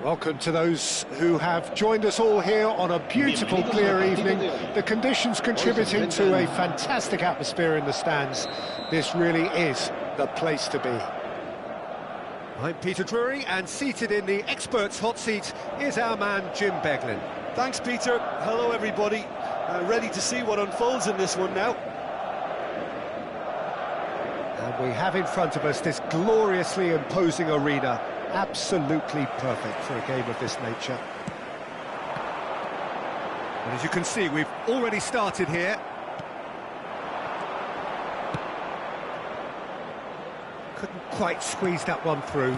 Welcome to those who have joined us all here on a beautiful, clear evening. The conditions contributing to a fantastic atmosphere in the stands. This really is the place to be. I'm Peter Drury, and seated in the experts' hot seat is our man Jim Beglin. Thanks, Peter. Hello, everybody. Ready to see what unfolds in this one now. And we have in front of us this gloriously imposing arena. Absolutely perfect for a game of this nature. And as you can see, we've already started here. Couldn't quite squeeze that one through.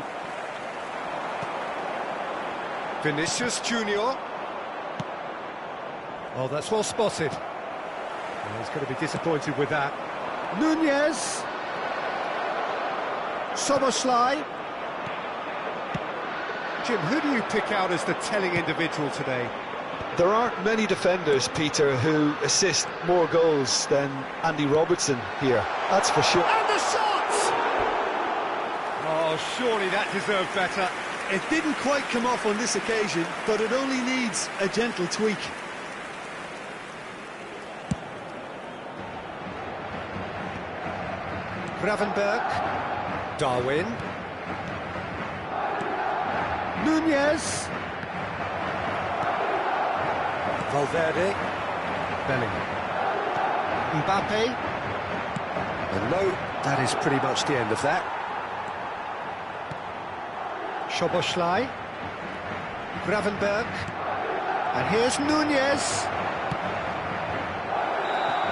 Vinicius Junior. Oh, that's well spotted. Well, he's going to be disappointed with that. Nunez. Soboslai. Jim, who do you pick out as the telling individual today? There aren't many defenders, Peter, who assist more goals than Andy Robertson here. That's for sure. And the shot! Oh, surely that deserved better. It didn't quite come off on this occasion, but it only needs a gentle tweak. Gravenberch. Darwin. Nunez. Valverde. Bellingham. Mbappe. And no, that is pretty much the end of that. Soboslai. Gravenberch. And here's Nunez.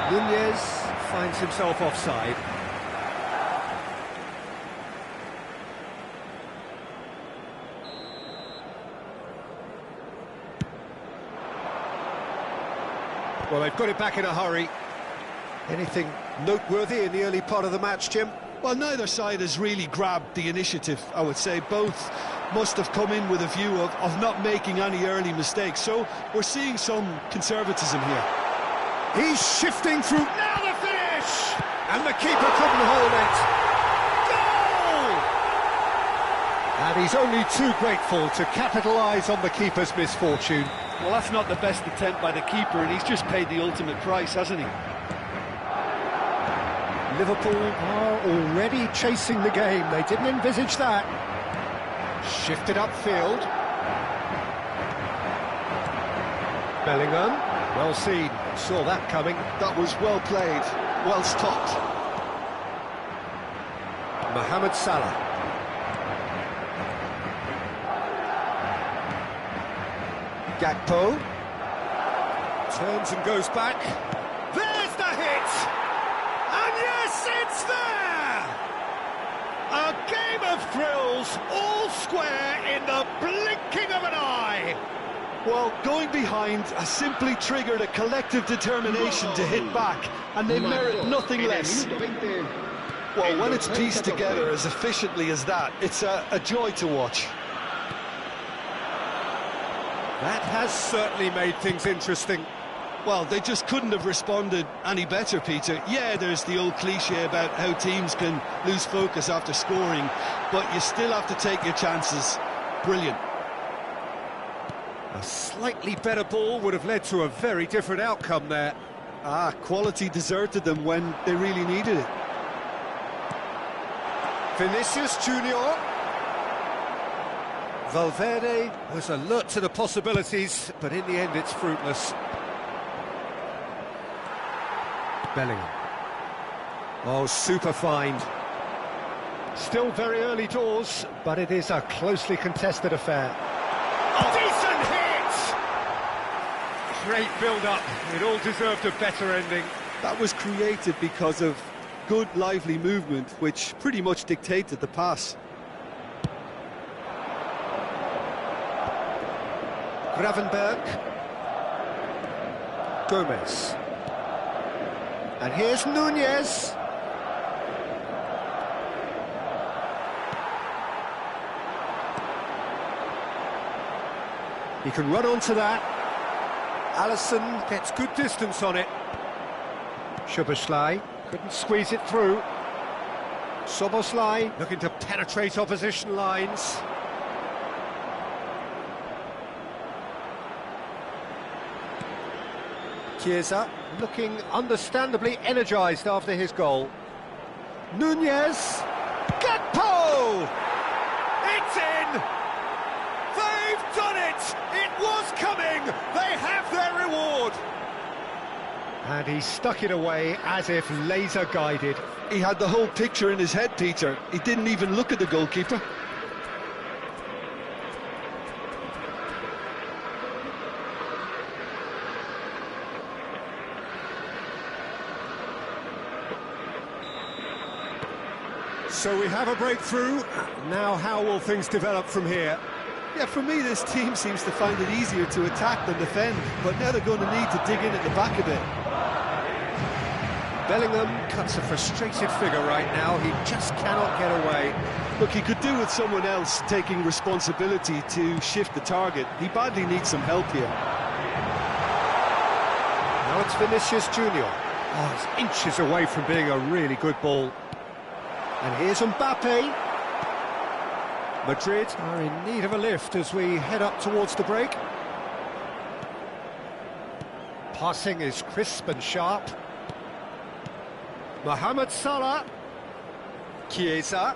Nunez finds himself offside. Well, they've got it back in a hurry. Anything noteworthy in the early part of the match, Jim? Well, neither side has really grabbed the initiative, I would say. Both must have come in with a view of not making any early mistakes. So we're seeing some conservatism here. He's shifting through. Now the finish! And the keeper couldn't hold it. Goal! And he's only too grateful to capitalise on the keeper's misfortune. Well, that's not the best attempt by the keeper, and he's just paid the ultimate price, hasn't he? Liverpool are already chasing the game. They didn't envisage that. Shifted upfield. Bellingham, well seen. Saw that coming. That was well played, well stopped. Mohamed Salah. Gakpo. Turns and goes back. There's the hit! And yes, it's there! A game of thrills, all square in the blinking of an eye! Well, going behind has simply triggered a collective determination to hit back, and they merit nothing less. Well, when it's pieced together as efficiently as that, it's a joy to watch. That has certainly made things interesting. Well, they just couldn't have responded any better, Peter. Yeah, there's the old cliche about how teams can lose focus after scoring, but you still have to take your chances. Brilliant. A slightly better ball would have led to a very different outcome there. Quality deserted them when they really needed it. Vinicius Junior. Valverde was alert to the possibilities, but in the end it's fruitless. Bellingham. Oh, super find. Still very early doors, but it is a closely contested affair. Oh, decent hit! Great build-up. It all deserved a better ending. That was created because of good, lively movement, which pretty much dictated the pass. Gravenberch. Gomez. And here's Nunez. He can run onto that. Alisson gets good distance on it. Soboslai couldn't squeeze it through. Soboslai looking to penetrate opposition lines. Chiesa looking understandably energised after his goal. Nunez. Gakpo! It's in! They've done it! It was coming! They have their reward! And he stuck it away as if laser-guided. He had the whole picture in his head, Peter. He didn't even look at the goalkeeper. So we have a breakthrough. Now how will things develop from here? Yeah, for me, this team seems to find it easier to attack than defend, but now they're going to need to dig in at the back a bit. Bellingham cuts a frustrated figure right now. He just cannot get away. Look, he could do with someone else taking responsibility to shift the target. He badly needs some help here. Now it's Vinicius Junior. Oh, it's inches away from being a really good ball. And here's Mbappe. Madrid are in need of a lift as we head up towards the break. Passing is crisp and sharp. Mohamed Salah. Chiesa.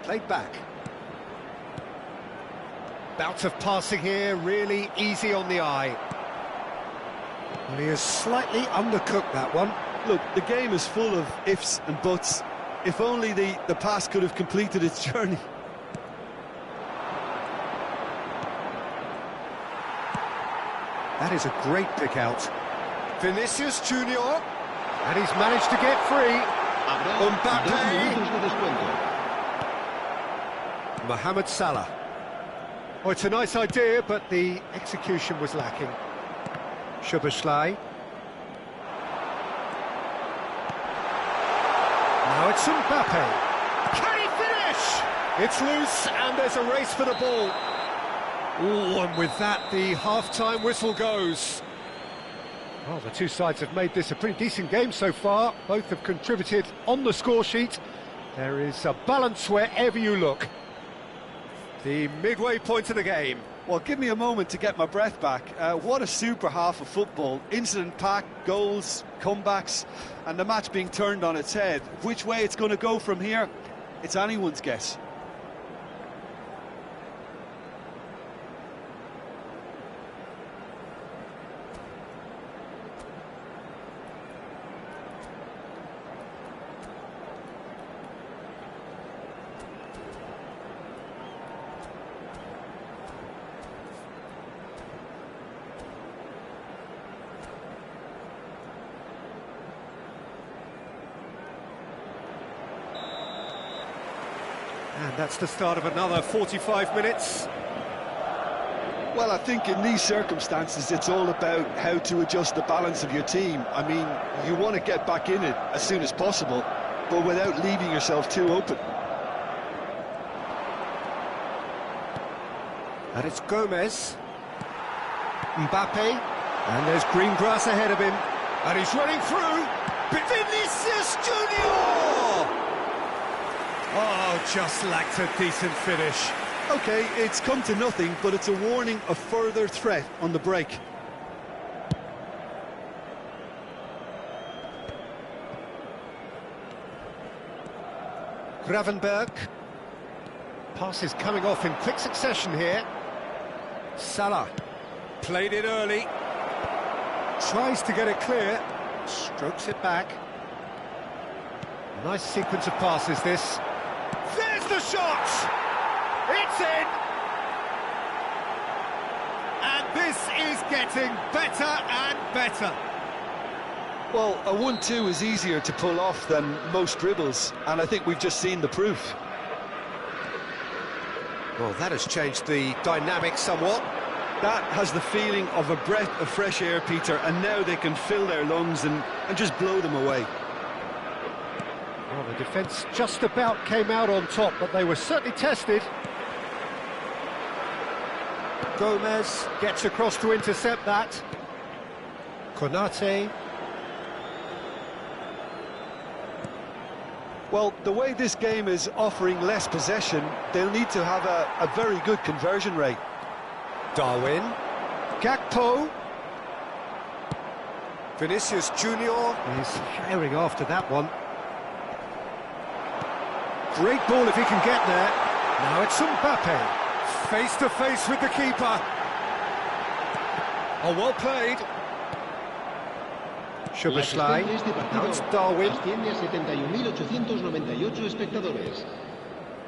Played back. Bout of passing here, really easy on the eye. Well, he has slightly undercooked that one. Look, the game is full of ifs and buts. If only the pass could have completed its journey. That is a great pick out. Vinicius Junior. And he's managed to get free. Mbappe. Mohamed Salah. Oh, it's a nice idea, but the execution was lacking. Szoboszlai. Now it's Mbappe. Can he finish? It's loose, and there's a race for the ball. Oh, and with that, the half-time whistle goes. Well, the two sides have made this a pretty decent game so far. Both have contributed on the score sheet. There is a balance wherever you look. The midway point of the game. Well, give me a moment to get my breath back. What a super half of football. Incident-packed, goals, comebacks, and the match being turned on its head. Which way it's going to go from here, it's anyone's guess. And that's the start of another 45 minutes. Well, I think in these circumstances, it's all about how to adjust the balance of your team. I mean, you want to get back in it as soon as possible, but without leaving yourself too open. And it's Gomez. Mbappe. And there's green grass ahead of him. And he's running through. Vinicius Junior! Oh, just lacked a decent finish. OK, it's come to nothing, but it's a warning of further threat on the break. Gravenberg. Pass is coming off in quick succession here. Salah. Played it early. Tries to get it clear. Strokes it back. Nice sequence of passes, this. There's the shot! It's in! And this is getting better and better. Well, a 1-2 is easier to pull off than most dribbles, and I think we've just seen the proof. Well, that has changed the dynamic somewhat. That has the feeling of a breath of fresh air, Peter, and now they can fill their lungs and just blow them away. Well, the defence just about came out on top, but they were certainly tested. Gomez gets across to intercept that. Konate. Well, the way this game is offering less possession, they'll need to have a very good conversion rate. Darwin. Gakpo. Vinicius Junior. He's firing after that one. Great ball if he can get there. Now it's Mbappe. Face to face with the keeper. Oh, well played. Szoboszlai. Now it's Darwin.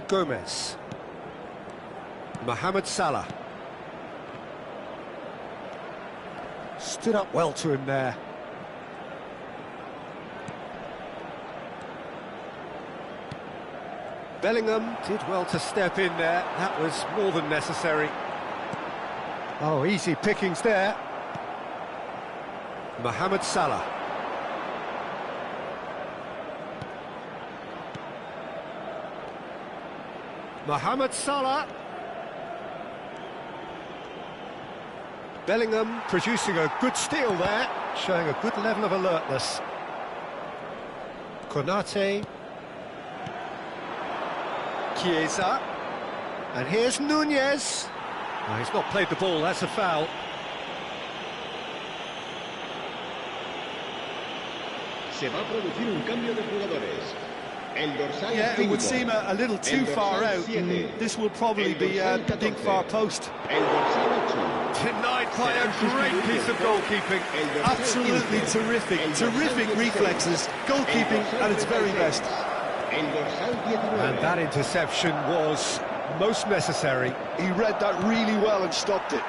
Gomez. Mohamed Salah. Stood up well to him there. Bellingham did well to step in there. That was more than necessary. Oh, easy pickings there. Mohamed Salah. Mohamed Salah. Bellingham producing a good steal there, showing a good level of alertness. Konate. Chiesa. And here's Nunez. Oh, he's not played the ball, that's a foul. Se va a producir un cambio de jugadores. Yeah, it would seem a little too far out. This will probably be a big far post. Denied by a great piece of goalkeeping. Absolutely terrific, terrific reflexes. Goalkeeping at its very best. And that interception was most necessary. He read that really well and stopped it.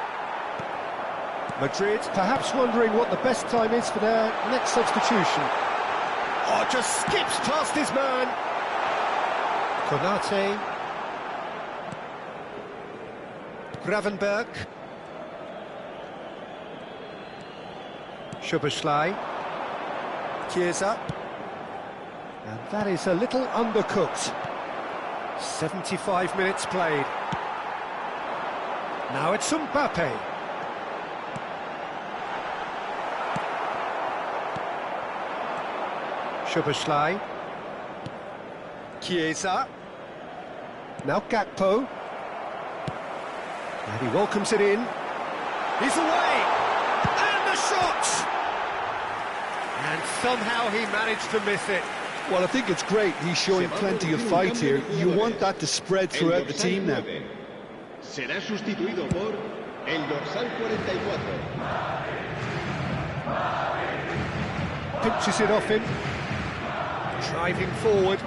Madrid perhaps wondering what the best time is for their next substitution. Oh, just skips past his man. Konate. Gravenberg. Szoboszlai. Chiesa. And that is a little undercooked. 75 minutes played. Now it's Mbappe. Szoboszlai. Chiesa. Now Gakpo. And he welcomes it in. He's away! And the shot! And somehow he managed to miss it. Well, I think it's great. He's showing plenty of fight here. You want that to spread throughout the team now. Será sustituido por el dorsal 44. Pinches it off him. Driving forward.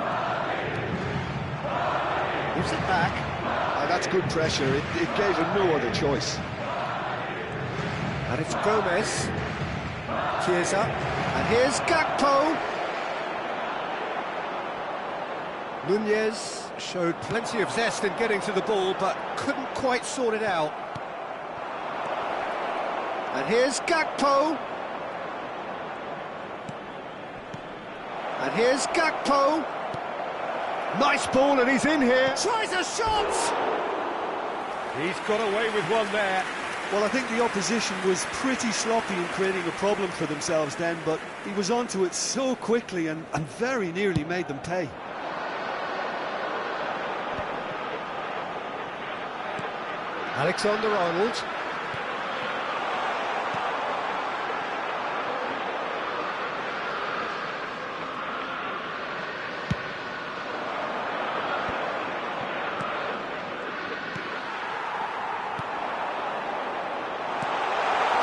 Gives it back. That's good pressure. It gave him no other choice. And it's Gomez. Chiesa. And here's Gakpo. Nunez showed plenty of zest in getting to the ball, but couldn't quite sort it out. And here's Gakpo. And here's Gakpo. Nice ball, and he's in here. Tries a shot! He's got away with one there. Well, I think the opposition was pretty sloppy in creating a problem for themselves then, but he was onto it so quickly and very nearly made them pay. Alexander-Arnold.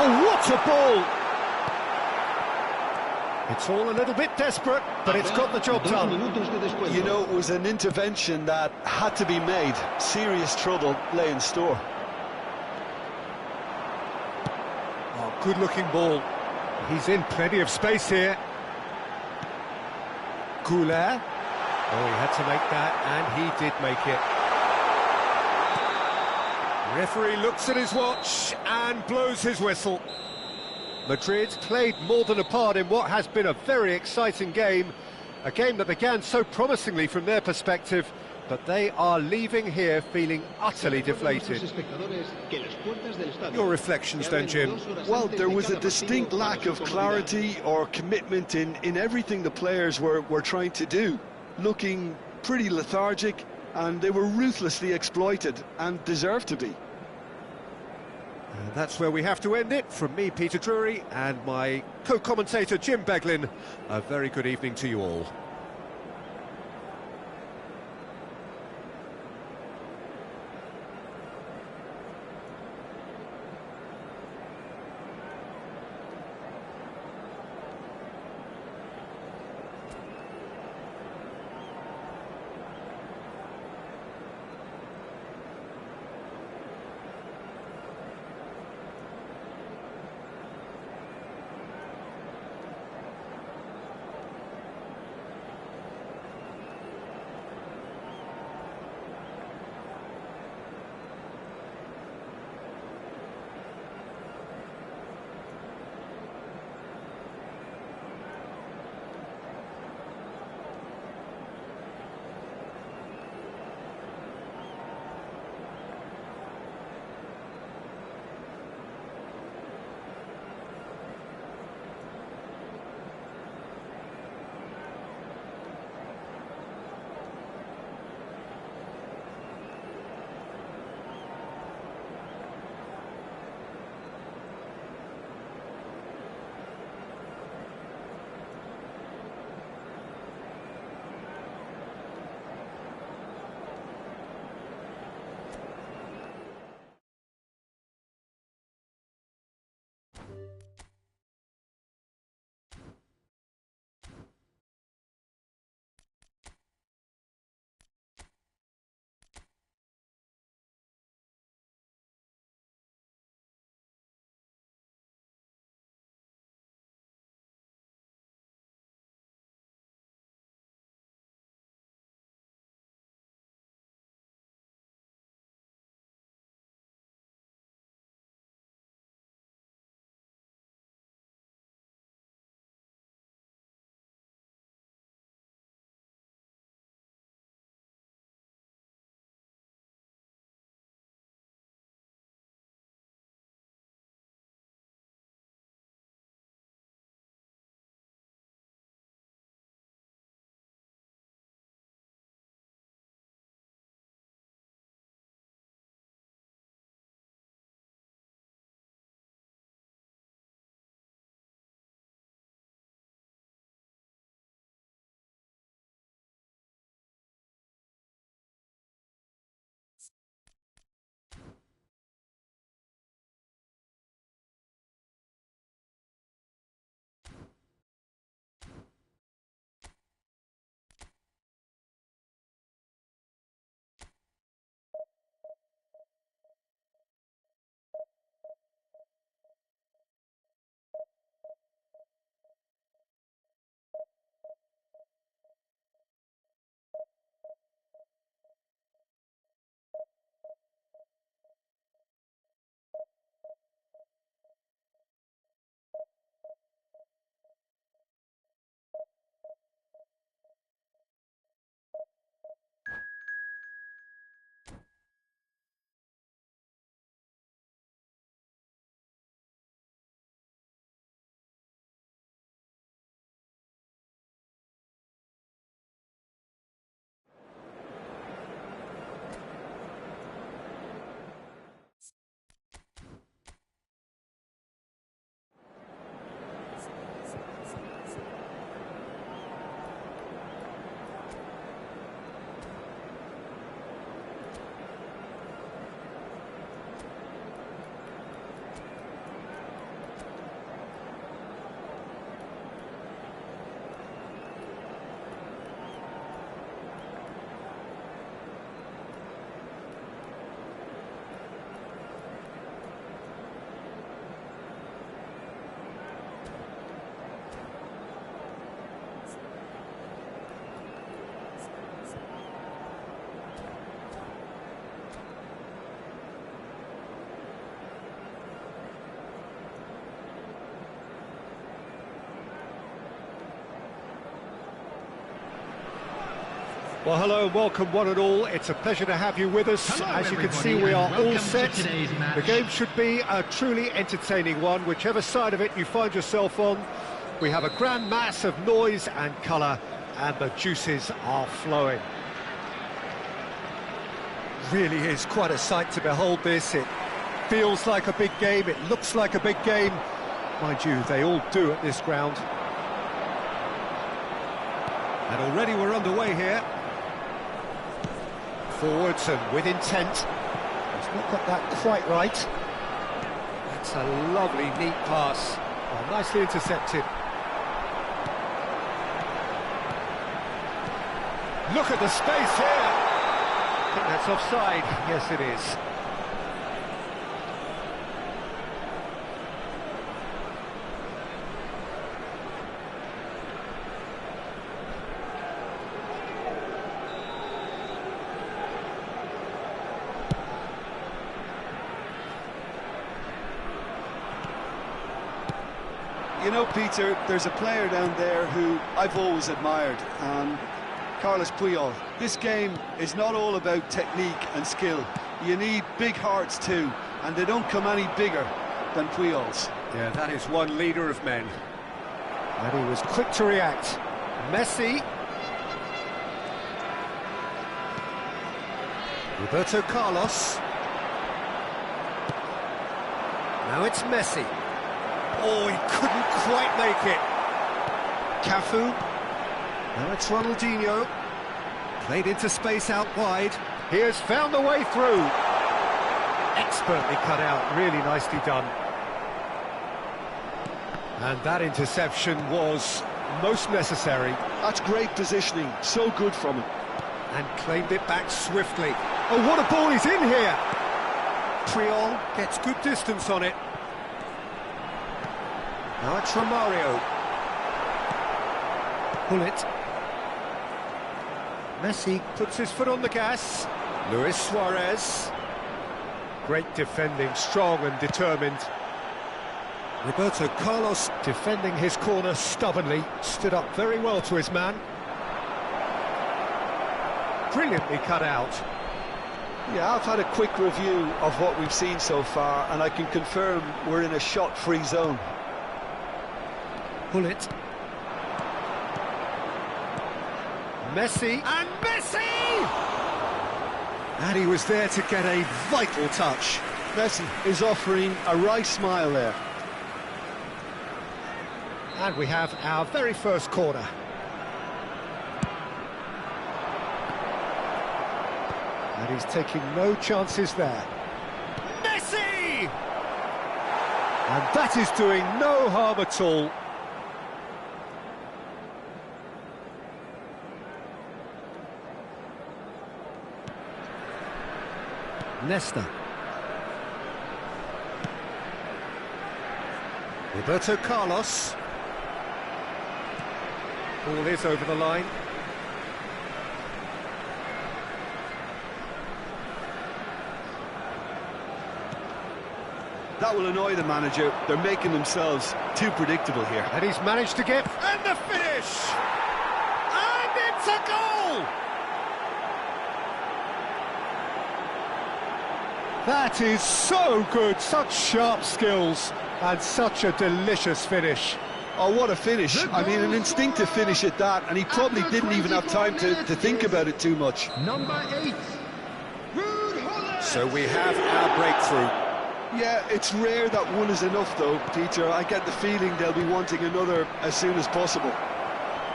Oh, what a ball! It's all a little bit desperate, but it's got the job done. You know, it was an intervention that had to be made. Serious trouble lay in store. Oh, good-looking ball. He's in plenty of space here. Goulet. Oh, he had to make that, and he did make it. Referee looks at his watch and blows his whistle. Madrid played more than a part in what has been a very exciting game. A game that began so promisingly from their perspective, but they are leaving here feeling utterly deflated. Your reflections then, Jim? Well, there was a distinct lack of clarity or commitment in everything the players were trying to do. Looking pretty lethargic, and they were ruthlessly exploited, and deserved to be. And And that's where we have to end it. From me, Peter Drury, and my co-commentator, Jim Beglin. A very good evening to you all. Well, hello and welcome one and all. It's a pleasure to have you with us. Hello, as you can see, everybody, we are and all welcome set. to today's match. The game should be a truly entertaining one, whichever side of it you find yourself on. We have a grand mass of noise and colour, and the juices are flowing. Really is quite a sight to behold this. It feels like a big game, it looks like a big game. Mind you, they all do at this ground. And already we're underway here. Forwards and with intent. He's not got that quite right. That's a lovely, neat pass. Oh, nicely intercepted. Look at the space here. I think that's offside. Yes, it is. You know, Peter, there's a player down there who I've always admired, Carlos Puyol. This game is not all about technique and skill. You need big hearts too, and they don't come any bigger than Puyol's. Yeah, that is one leader of men. And he was quick to react. Messi. Roberto Carlos. Now it's Messi. Oh, he couldn't quite make it. Cafu. Now it's Ronaldinho. Played into space out wide. He has found a way through. Expertly cut out, really nicely done. And that interception was most necessary. That's great positioning, so good from him. And claimed it back swiftly. Oh, what a ball he's in here! Puyol gets good distance on it. Now it's Romario. Bullet. Messi puts his foot on the gas. Luis Suarez. Great defending, strong and determined. Roberto Carlos defending his corner stubbornly. Stood up very well to his man. Brilliantly cut out. Yeah, I've had a quick review of what we've seen so far, and I can confirm we're in a shot-free zone. Bullet. Messi, and Messi! And he was there to get a vital touch. Messi is offering a wry smile there. And we have our very first corner. And he's taking no chances there. Messi! And that is doing no harm at all. Nesta. Roberto Carlos. Ball is over the line. That will annoy the manager. They're making themselves too predictable here. And he's managed to get... And the finish! And it's a goal! That is so good, such sharp skills, and such a delicious finish. Oh, what a finish. I mean, an instinctive finish at that, and he probably didn't even have time to think about it too much. Number 8. So we have our breakthrough. Yeah, it's rare that one is enough, though, Peter. I get the feeling they'll be wanting another as soon as possible.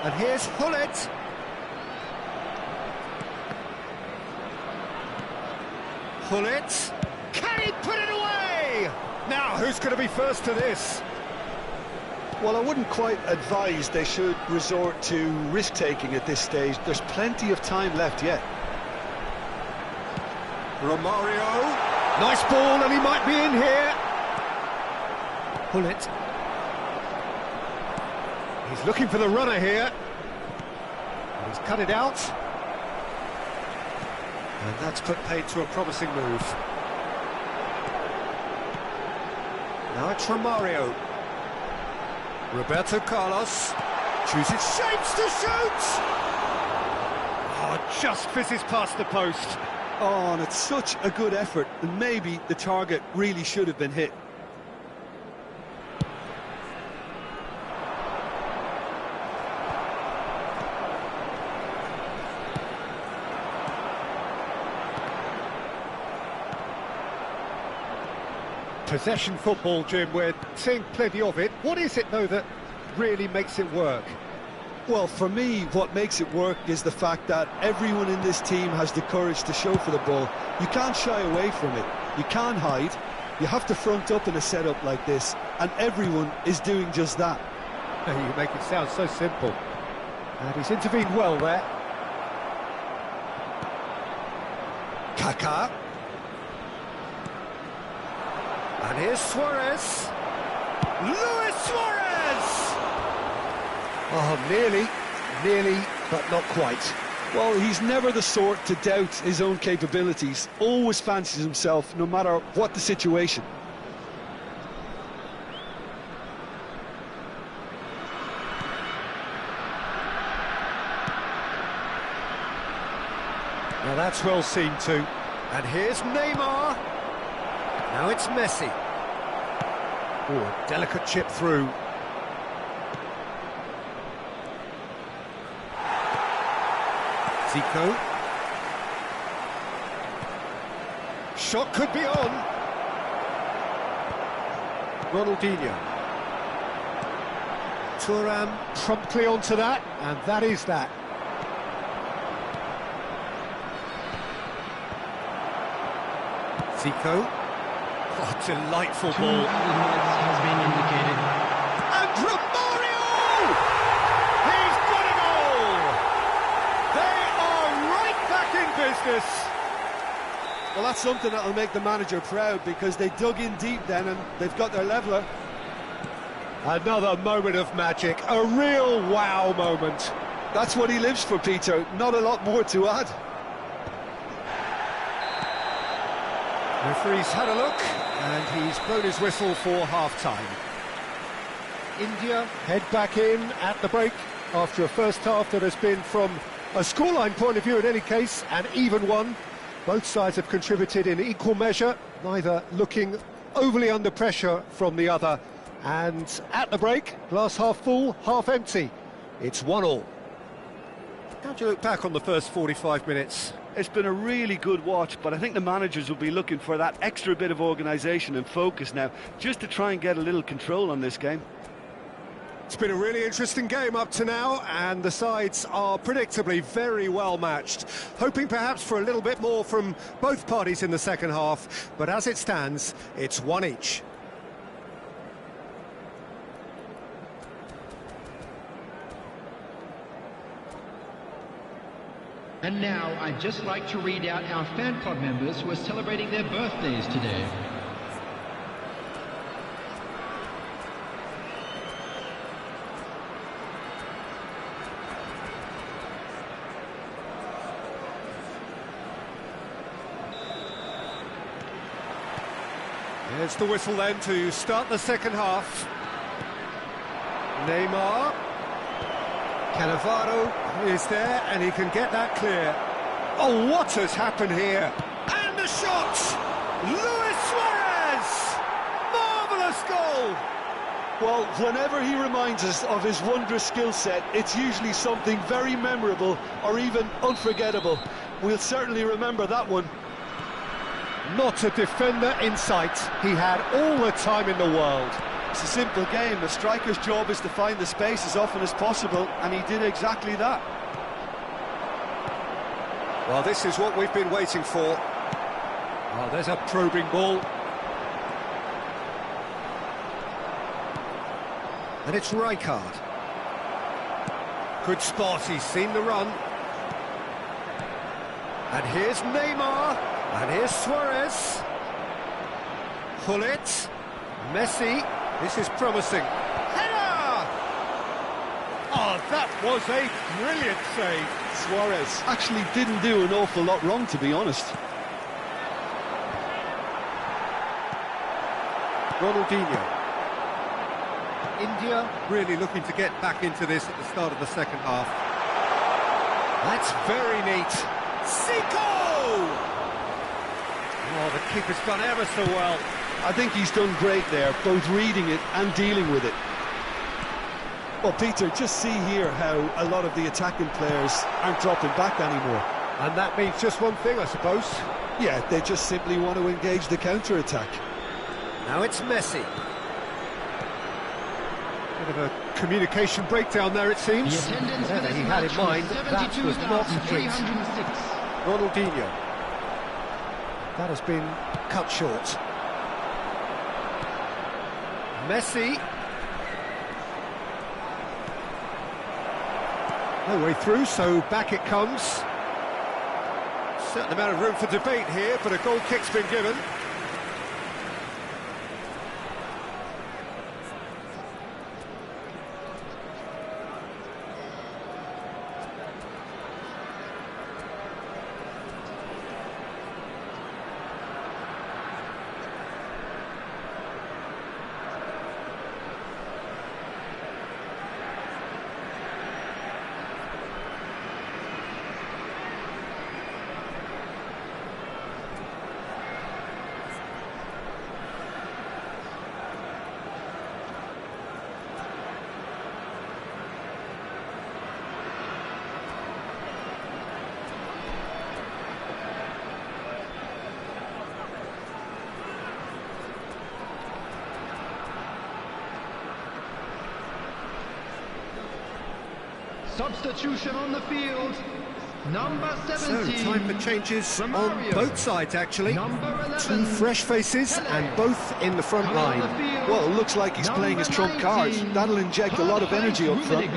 And here's Hullet. Hullet. Can he put it away? Now, who's going to be first to this? Well, I wouldn't quite advise they should resort to risk-taking at this stage. There's plenty of time left yet. Romario. Nice ball, and he might be in here. Hullet. He's looking for the runner here. And he's cut it out. And that's put paid to a promising move. Now it's Romario. Roberto Carlos chooses shapes to shoot! Oh, just fizzes past the post. Oh, and it's such a good effort, and maybe the target really should have been hit. Possession football, Jim, we're seeing plenty of it. What is it, though, that really makes it work? Well, for me, what makes it work is the fact that everyone in this team has the courage to show for the ball. You can't shy away from it. You can't hide. You have to front up in a setup like this, and everyone is doing just that. You make it sound so simple. And he's intervened well there. Kaká. And here's Suarez. Luis Suarez! Oh, nearly, but not quite. Well, he's never the sort to doubt his own capabilities. Always fancies himself, no matter what the situation. Now that's well seen too. And here's Neymar. Now it's Messi. Oh, a delicate chip through. Zico. Shot could be on. Ronaldinho. Thuram promptly onto that, and that is that. Zico. Oh, delightful ball. Has been indicated. And Romario! He's got it all! They are right back in business. Well, that's something that'll make the manager proud, because they dug in deep then and they've got their leveller. Another moment of magic, a real wow moment. That's what he lives for, Peter. Not a lot more to add. Referee's had a look, and he's blown his whistle for half-time. India head back in at the break after a first half that has been, from a scoreline point of view in any case, an even one. Both sides have contributed in equal measure, neither looking overly under pressure from the other. And at the break, glass half full, half empty. It's 1-1. How do you look back on the first 45 minutes? It's been a really good watch, but I think the managers will be looking for that extra bit of organisation and focus now, just to try and get a little control on this game. It's been a really interesting game up to now, and the sides are predictably very well matched. Hoping perhaps for a little bit more from both parties in the second half, but as it stands, it's one each. And now I'd just like to read out our fan club members who are celebrating their birthdays today. Here's the whistle then to start the second half. Neymar. Cannavaro is there, and he can get that clear. Oh, what has happened here? And the shot! Luis Suarez! Marvellous goal! Well, whenever he reminds us of his wondrous skill set, it's usually something very memorable or even unforgettable. We'll certainly remember that one. Not a defender in sight. He had all the time in the world. It's a simple game. A striker's job is to find the space as often as possible, and he did exactly that. Well, this is what we've been waiting for. Oh, there's a probing ball. And it's Rijkaard. Good spot, he's seen the run. And here's Neymar. And here's Suarez. Gullit. Messi. This is promising. Header! Oh, that was a brilliant save. Suarez actually didn't do an awful lot wrong, to be honest. Ronaldinho. India really looking to get back into this at the start of the second half. That's very neat. Zico! Oh, the keeper's done ever so well. I think he's done great there, both reading it and dealing with it. Well, Peter, just see here how a lot of the attacking players aren't dropping back anymore. And that means just one thing, I suppose. Yeah, they just simply want to engage the counter-attack. Now it's Messi. Bit of a communication breakdown there, it seems. The attendance for Whatever this he had in match mind, was that was not it. 72,306. Ronaldinho. That has been cut short. Messi. No way through, so back it comes. Certain amount of room for debate here, but a goal kick's been given. Substitution on the field. Number 17. So, time for changes on Romario. both sides, actually. Number 11. Two fresh faces, and both in the front Coming on line. the field. Well, it looks like he's playing his trump card. 19. That'll inject a lot of energy up front.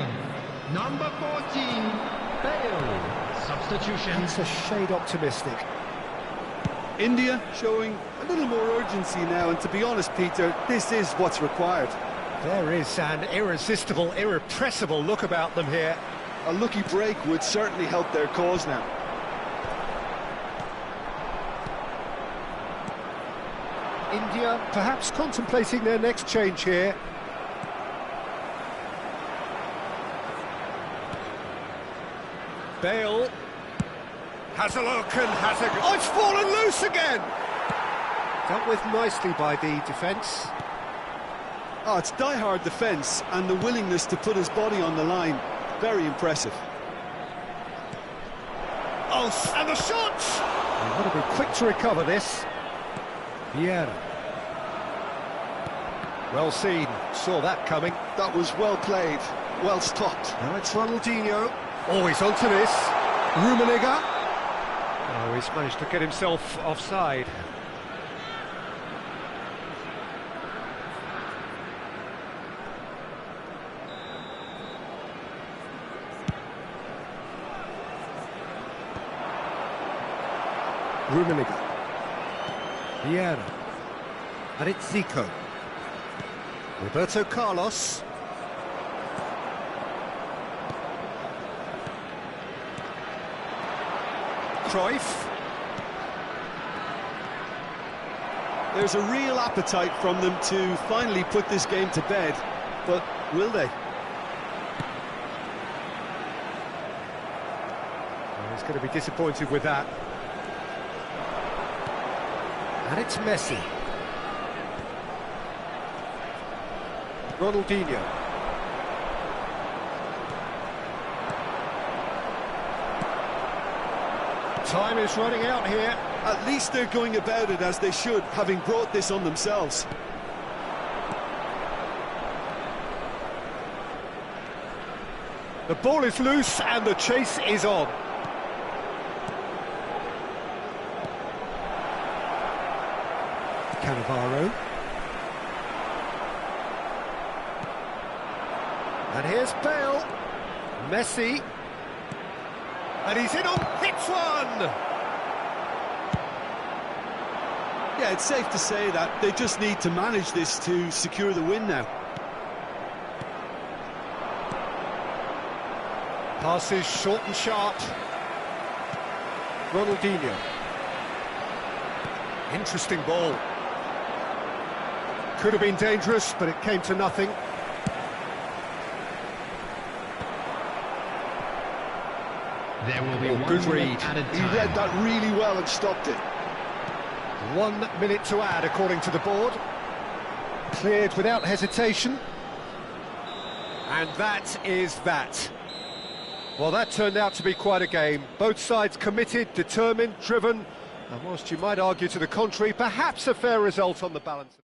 Number 14. Bale. Substitution. It's a shade optimistic. India showing a little more urgency now, and to be honest, Peter, this is what's required. There is an irresistible, irrepressible look about them here. A lucky break would certainly help their cause now. India perhaps contemplating their next change here. Bale has a look and has a... Oh, it's fallen loose again! Dealt with nicely by the defence. Oh, it's die-hard defence and the willingness to put his body on the line. Very impressive. Oh, and the shot! They've got to be quick to recover this. Vieira. Well seen, saw that coming. That was well played, well stopped. Now it's Ronaldinho. Oh, he's onto this. Rummenigge. Oh, he's managed to get himself offside. Rummenigge. Vieira. And it's Zico. Roberto Carlos. Cruyff. There's a real appetite from them to finally put this game to bed, but will they? Well, he's going to be disappointed with that. And it's Messi. Ronaldinho. Time is running out here. At least they're going about it as they should, having brought this on themselves. The ball is loose and the chase is on. Cannavaro. And here's Bale. Messi. And he's in on, hits one! Yeah, it's safe to say that they just need to manage this to secure the win now. Passes short and sharp. Ronaldinho. Interesting ball. Could have been dangerous, but it came to nothing. There will be Good 1 read. minute added He time. read that really well and stopped it. 1 minute to add, according to the board. Cleared without hesitation. And that is that. Well, that turned out to be quite a game. Both sides committed, determined, driven, and whilst you might argue to the contrary, perhaps a fair result on the balance.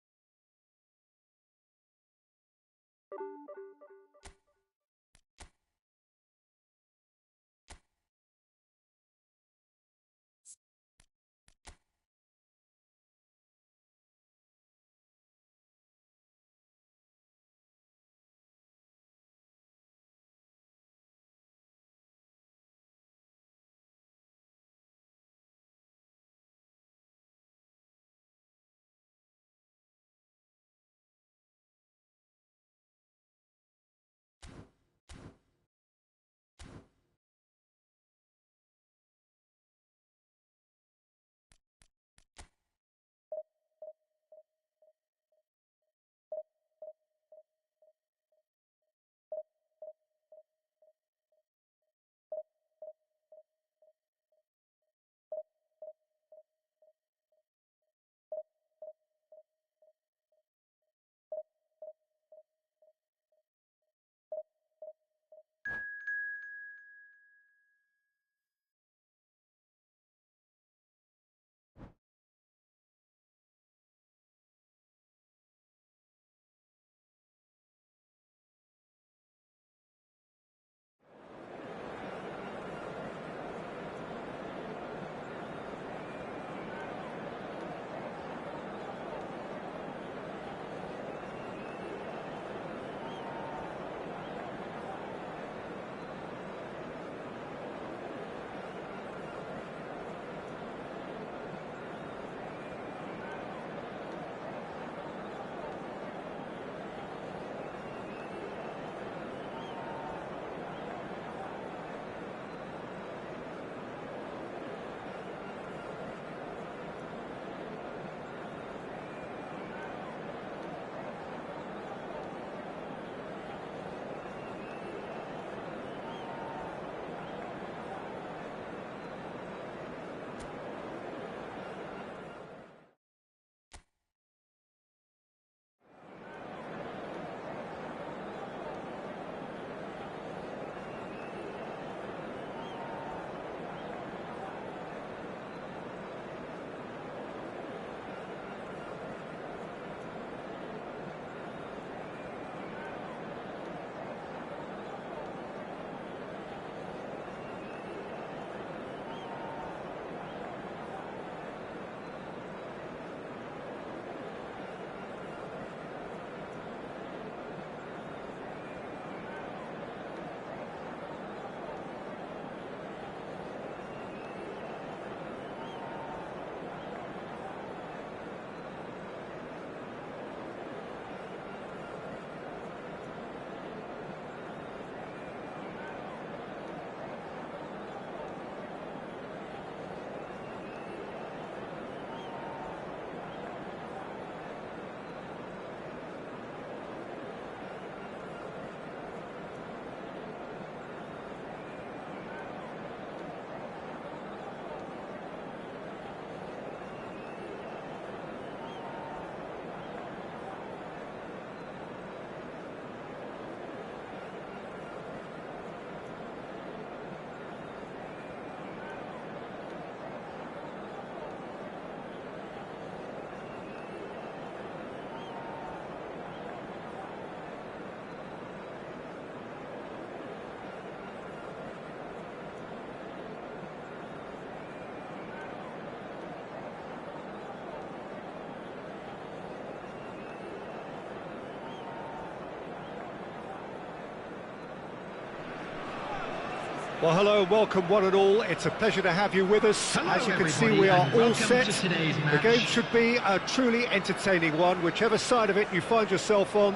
Well, hello, welcome one and all. It's a pleasure to have you with us. Hello, As you can see, everybody, we are and all welcome set. to today's The match. game should be a truly entertaining one, whichever side of it you find yourself on.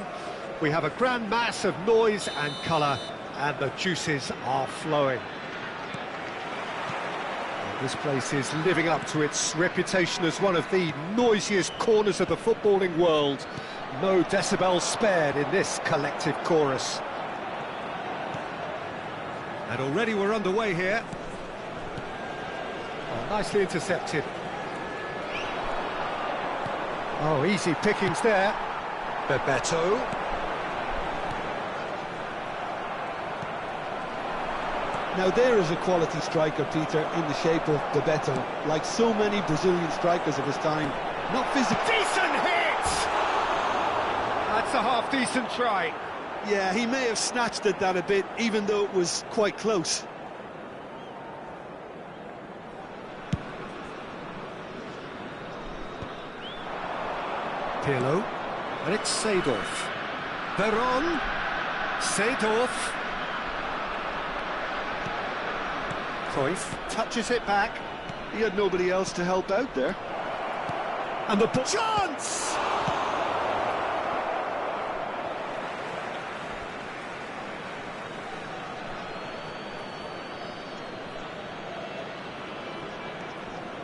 We have a grand mass of noise and colour, and the juices are flowing. This place is living up to its reputation as one of the noisiest corners of the footballing world. No decibels spared in this collective chorus. And already we're underway here. Oh, nicely intercepted. Oh, easy pickings there. Bebeto. Now there is a quality striker, Peter, in the shape of Bebeto, like so many Brazilian strikers of his time. Not physical. Decent hit! That's a half-decent try. Yeah, he may have snatched at that a bit, even though it was quite close. Pirlo. And it's Seedorf. Veron. Seedorf. Cruyff touches it back. He had nobody else to help out there. And the chance!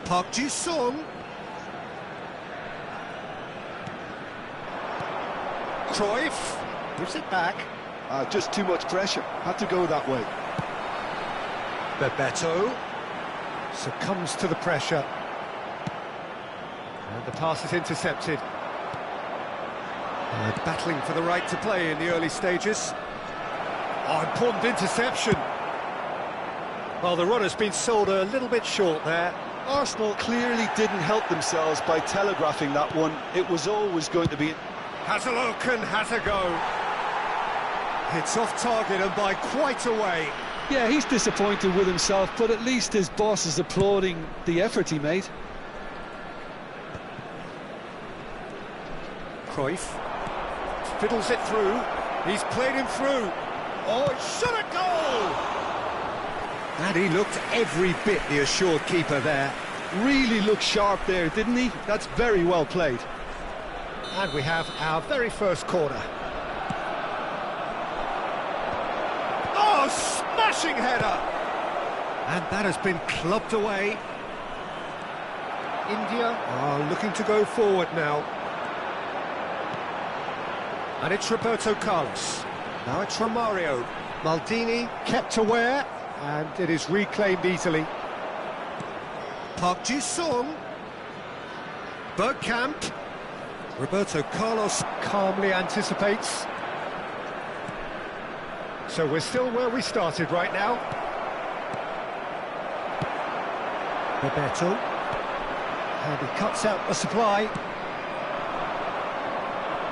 Park Ji-sung. Cruyff gives it back. Just too much pressure. Had to go that way. Bebeto succumbs to the pressure. And the pass is intercepted. Battling for the right to play in the early stages. Oh, important interception. Well, the run has been sold a little bit short there. Arsenal clearly didn't help themselves by telegraphing that one. It was always going to be... Hazeloken has a go. It's off target and by quite a way. Yeah, he's disappointed with himself, but at least his boss is applauding the effort he made. Cruyff fiddles it through. He's played him through. Oh, it should have goal! And he looked every bit the assured keeper there. Really looked sharp there, didn't he? That's very well played. And we have our very first corner. Oh, smashing header! And that has been clubbed away. India are looking to go forward now. And it's Roberto Carlos. Now it's Romario. Maldini kept aware, and it is reclaimed easily. Park Ji-sung. Bergkamp. Roberto Carlos calmly anticipates. So we're still where we started right now. Bebeto. And he cuts out the supply.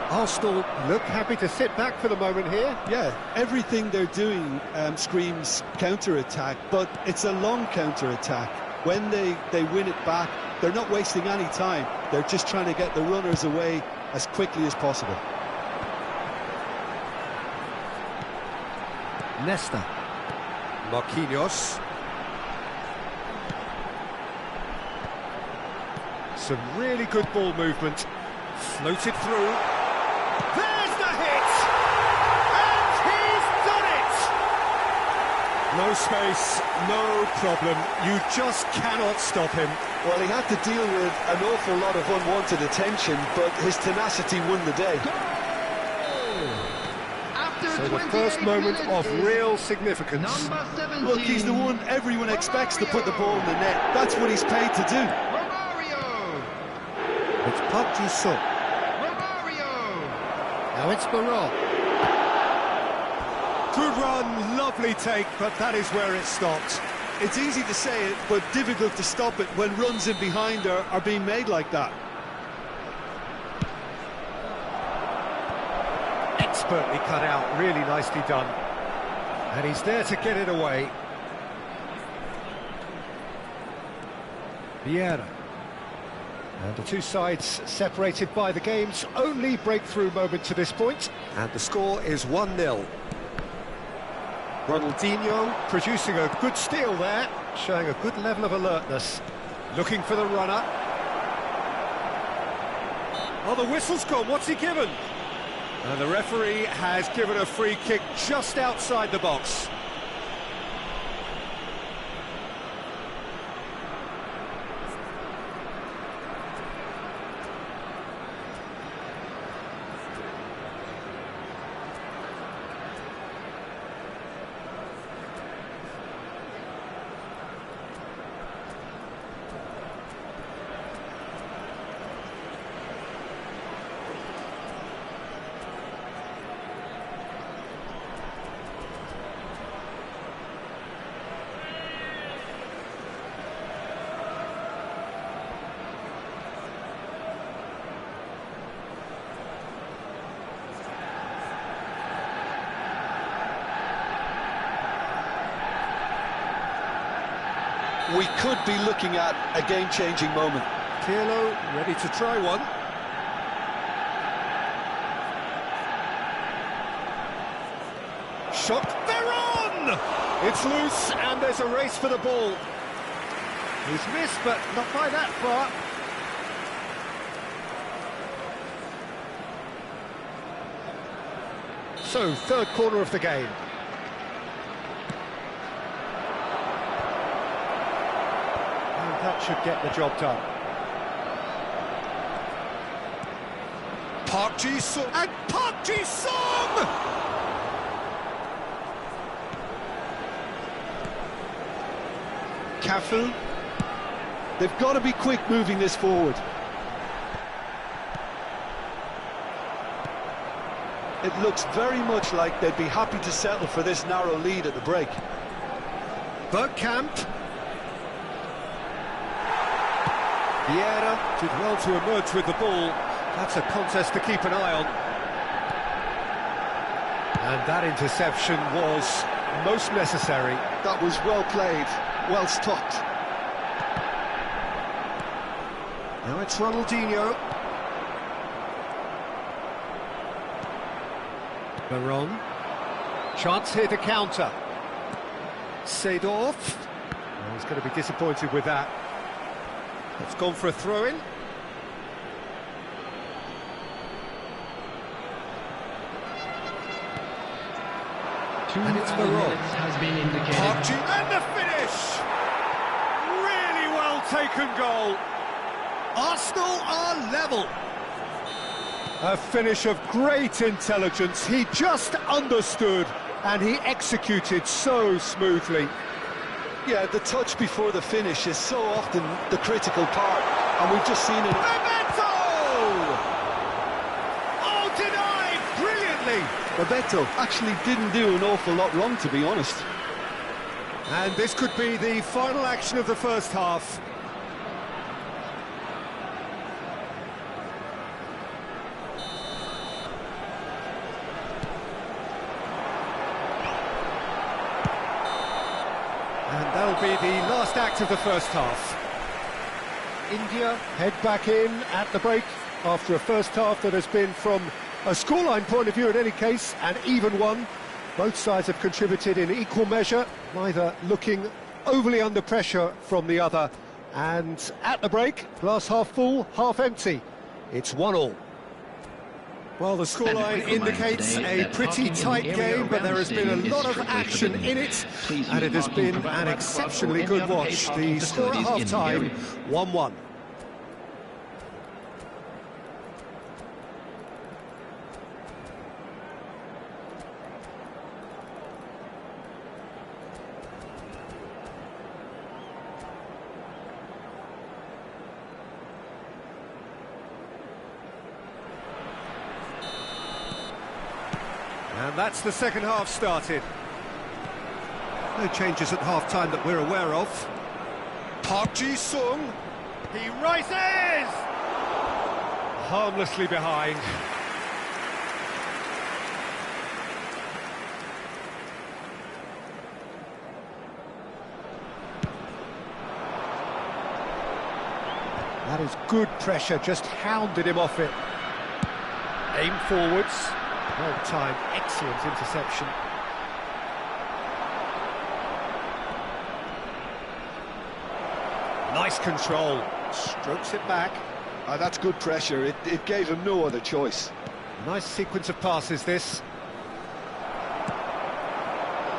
Arsenal look happy to sit back for the moment here. Yeah, everything they're doing screams counter-attack, but it's a long counter-attack. When they win it back, they're not wasting any time. They're just trying to get the runners away as quickly as possible. Nesta. Marquinhos. Some really good ball movement. Floated through. There's the hit! And he's done it! No space, no problem. You just cannot stop him. Well, he had to deal with an awful lot of unwanted attention, but his tenacity won the day. So the first moment of real significance. Number 17. Look, he's the one everyone expects to put the ball in the net. That's what he's paid to do. Romario. It's Park Ji-sung. Romario. Now it's Baron. Good run, lovely take, but that is where it stopped. It's easy to say it, but difficult to stop it when runs in behind are being made like that. Expertly cut out, really nicely done. And he's there to get it away. Vieira. And the two sides separated by the game's only breakthrough moment to this point. And the score is 1-0. Ronaldinho producing a good steal there, showing a good level of alertness. Looking for the runner. Oh, the whistle's gone. What's he given? And the referee has given a free kick just outside the box. We could be looking at a game-changing moment. Pirlo ready to try one. Shot, they're on! It's loose and there's a race for the ball. He's missed, but not by that far. So, third corner of the game. That should get the job done. Park Ji-sung, and Park Ji-sung! Cafu. They've got to be quick moving this forward. It looks very much like they'd be happy to settle for this narrow lead at the break. Bergkamp. Vieira did well to emerge with the ball. That's a contest to keep an eye on. And that interception was most necessary. That was well played, well stopped. Now it's Ronaldinho. Baron. Chance here to counter. Seedorf. Oh, he's going to be disappointed with that. It's gone for a throw-in. And it's Baron. Has been indicated. And the finish! Really well taken goal. Arsenal are level. A finish of great intelligence. He just understood and he executed so smoothly. Yeah, the touch before the finish is so often the critical part, and we've just seen it. Bebeto! Oh, denied brilliantly. Bebeto actually didn't do an awful lot wrong, to be honest. And this could be the final action of the first half. And that'll be the last act of the first half. India head back in at the break after a first half that has been, from a scoreline point of view in any case, an even one. Both sides have contributed in equal measure, neither looking overly under pressure from the other. And at the break, glass half full, half empty. It's 1-1. Well, the scoreline indicates a pretty tight game, but there has been a lot of action in it, and it has been an exceptionally good watch. The score at half-time, 1-1. And that's the second half started. No changes at half-time that we're aware of. Park Ji-sung. He rises! Harmlessly behind. That is good pressure, just hounded him off it. Aim forwards. Well timed, excellent interception. Nice control. Strokes it back. That's good pressure. It gave him no other choice. Nice sequence of passes, this.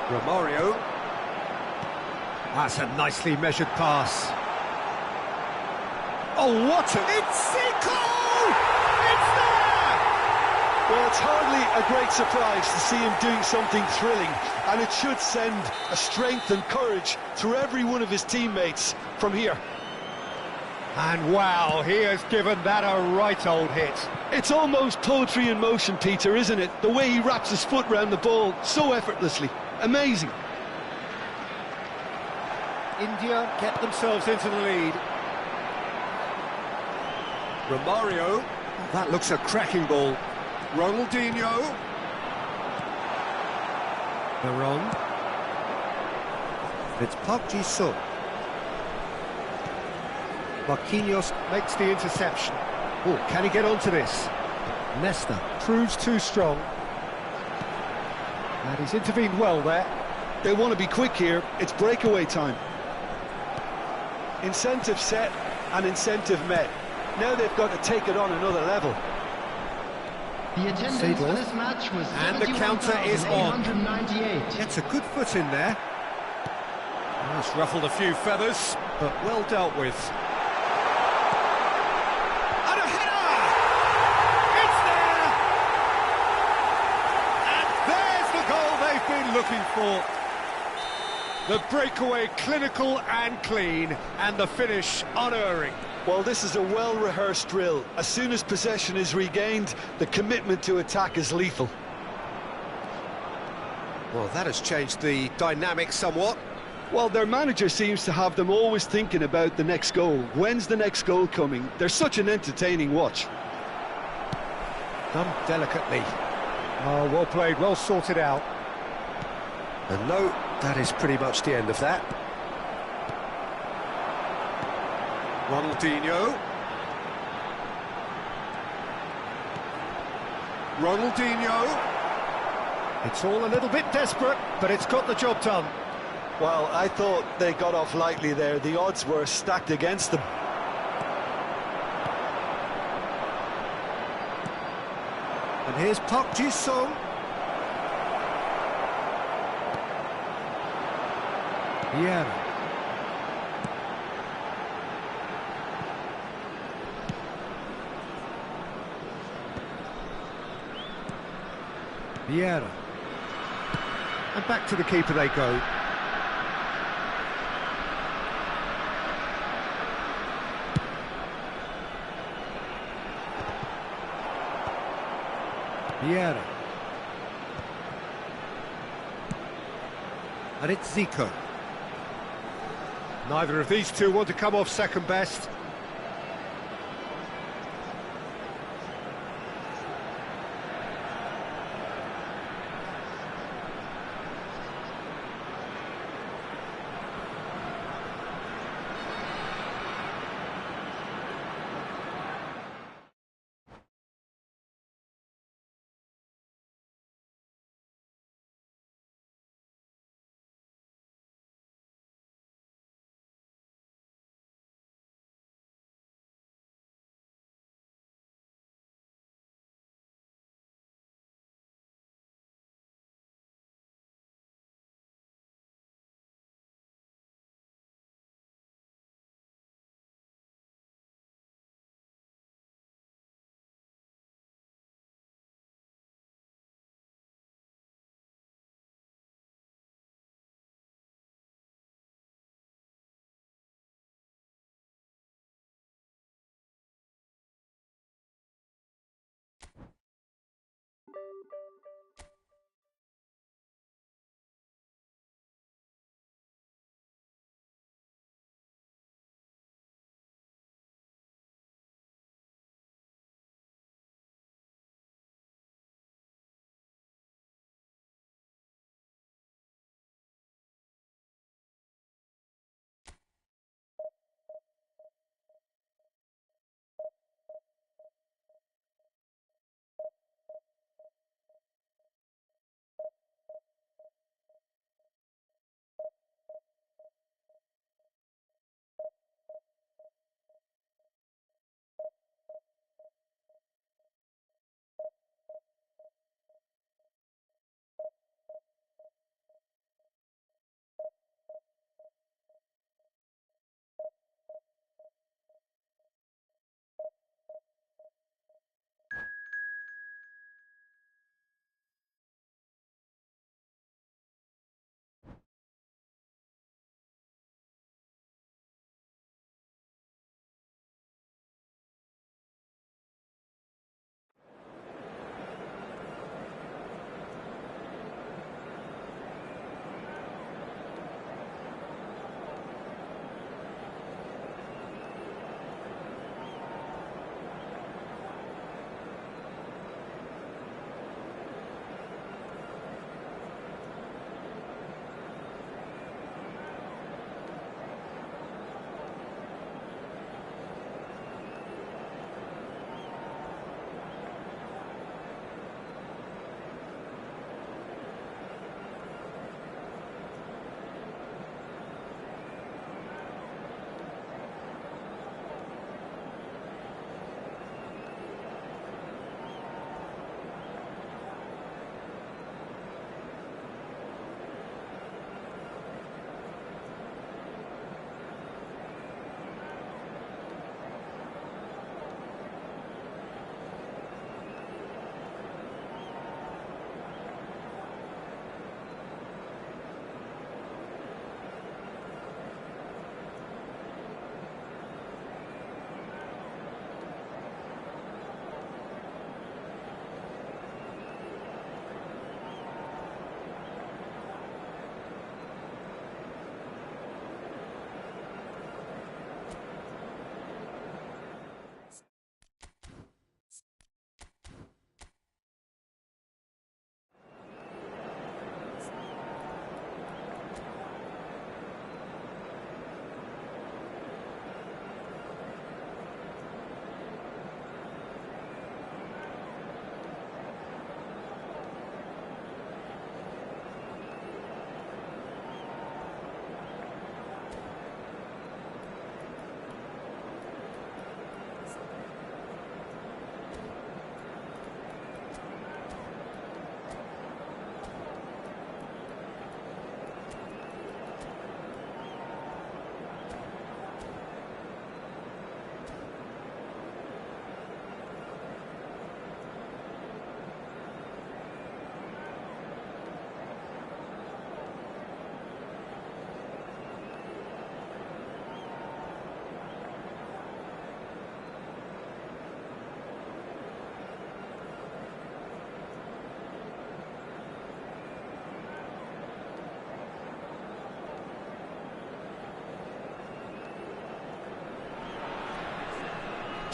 Romario. That's a nicely measured pass. Oh, what a... It's Zico! It's there! Well, it's hardly a great surprise to see him doing something thrilling, and it should send a strength and courage through every one of his teammates from here. And wow, he has given that a right old hit. It's almost poetry in motion, Peter, isn't it? The way he wraps his foot round the ball so effortlessly. Amazing. India get themselves into the lead. Romario. Oh, that looks a cracking ball. Ronaldinho. Veron. It's Park Ji-sung. Marquinhos makes the interception. Oh, can he get onto this? Nesta proves too strong. And he's intervened well there. They want to be quick here. It's breakaway time. Incentive set and incentive met. Now they've got to take it on another level. The attendance for this match was and the counter is on. 71,898. Gets a good foot in there. Well, it's ruffled a few feathers, but well dealt with. And a header! It's there! And there's the goal they've been looking for. The breakaway clinical and clean, and the finish unerring. Well, this is a well-rehearsed drill. As soon as possession is regained, the commitment to attack is lethal. Well, that has changed the dynamic somewhat. Well, their manager seems to have them always thinking about the next goal. When's the next goal coming? They're such an entertaining watch. Done delicately. Oh, well played, well sorted out. And no, that is pretty much the end of that. Ronaldinho. It's all a little bit desperate, but it's got the job done. Well, I thought they got off lightly there. The odds were stacked against them. And here's Park Ji-sung. Vieira. Vieira. And back to the keeper they go. Vieira. And it's Zico. Neither of these two want to come off second best.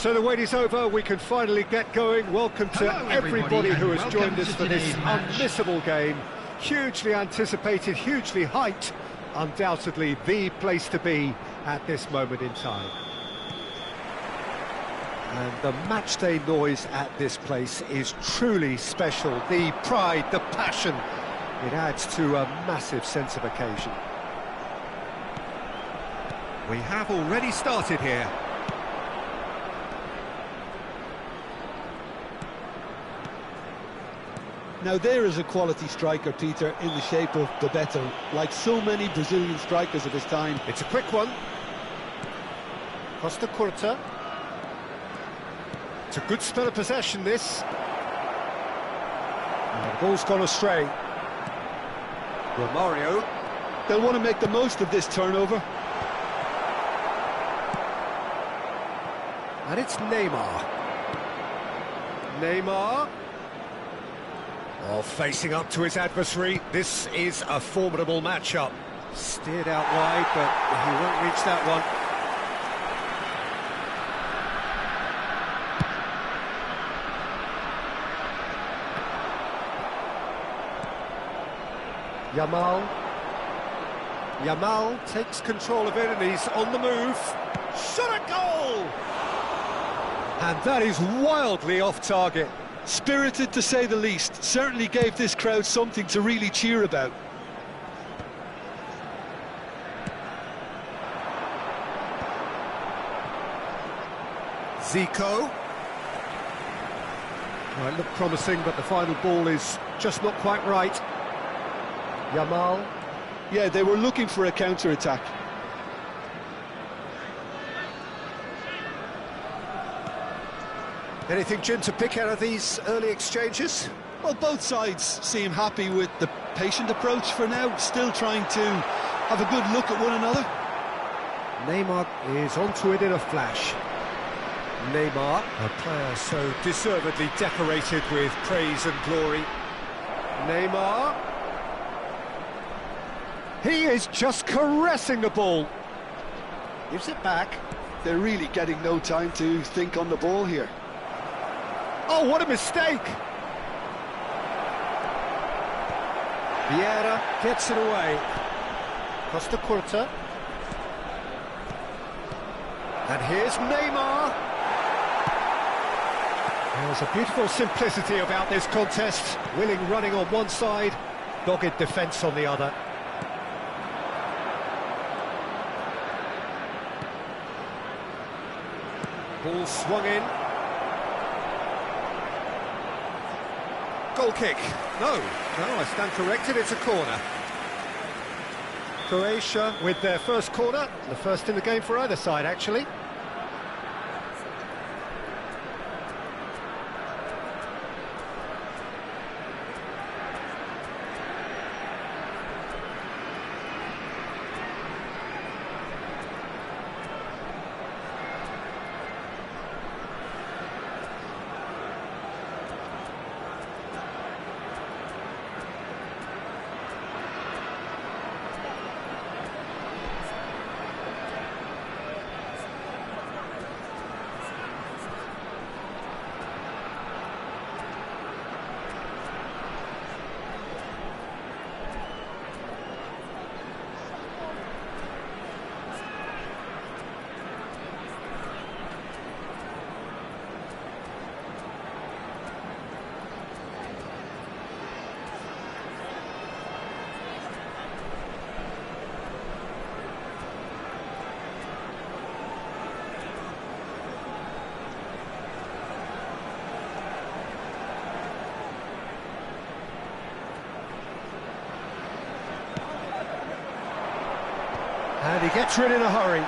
So the wait is over, we can finally get going. Welcome to Hello, everybody who has welcome joined us to for this today's match. unmissable game. Hugely anticipated, hugely hyped, undoubtedly the place to be at this moment in time. And the matchday noise at this place is truly special. The pride, the passion, it adds to a massive sense of occasion. We have already started here. Now there is a quality striker, Peter, in the shape of Bebeto, like so many Brazilian strikers of his time. It's a quick one. Costa Curta. It's a good spell of possession, this. And the ball's gone astray. Romario. They'll want to make the most of this turnover. And it's Neymar. Neymar. Oh, facing up to his adversary. This is a formidable matchup. Steered out wide, but he won't reach that one. Yamal takes control of it and he's on the move. Shot a goal! And that is wildly off target. Spirited to say the least, certainly gave this crowd something to really cheer about. Zico. Well, it looked promising, but the final ball is just not quite right. Yamal. Yeah, they were looking for a counter-attack. Anything, Jim, to pick out of these early exchanges? Well, both sides seem happy with the patient approach for now, still trying to have a good look at one another. Neymar is onto it in a flash. Neymar, a player so deservedly decorated with praise and glory. Neymar. He is just caressing the ball. Gives it back. They're really getting no time to think on the ball here. Oh, what a mistake! Vieira gets it away. Costa Curta. And here's Neymar. There's a beautiful simplicity about this contest. Willing running on one side, dogged defence on the other. Ball swung in. Goal kick. No, I stand corrected, it's a corner. Croatia with their first corner, the first in the game for either side, actually. And he gets rid in a hurry.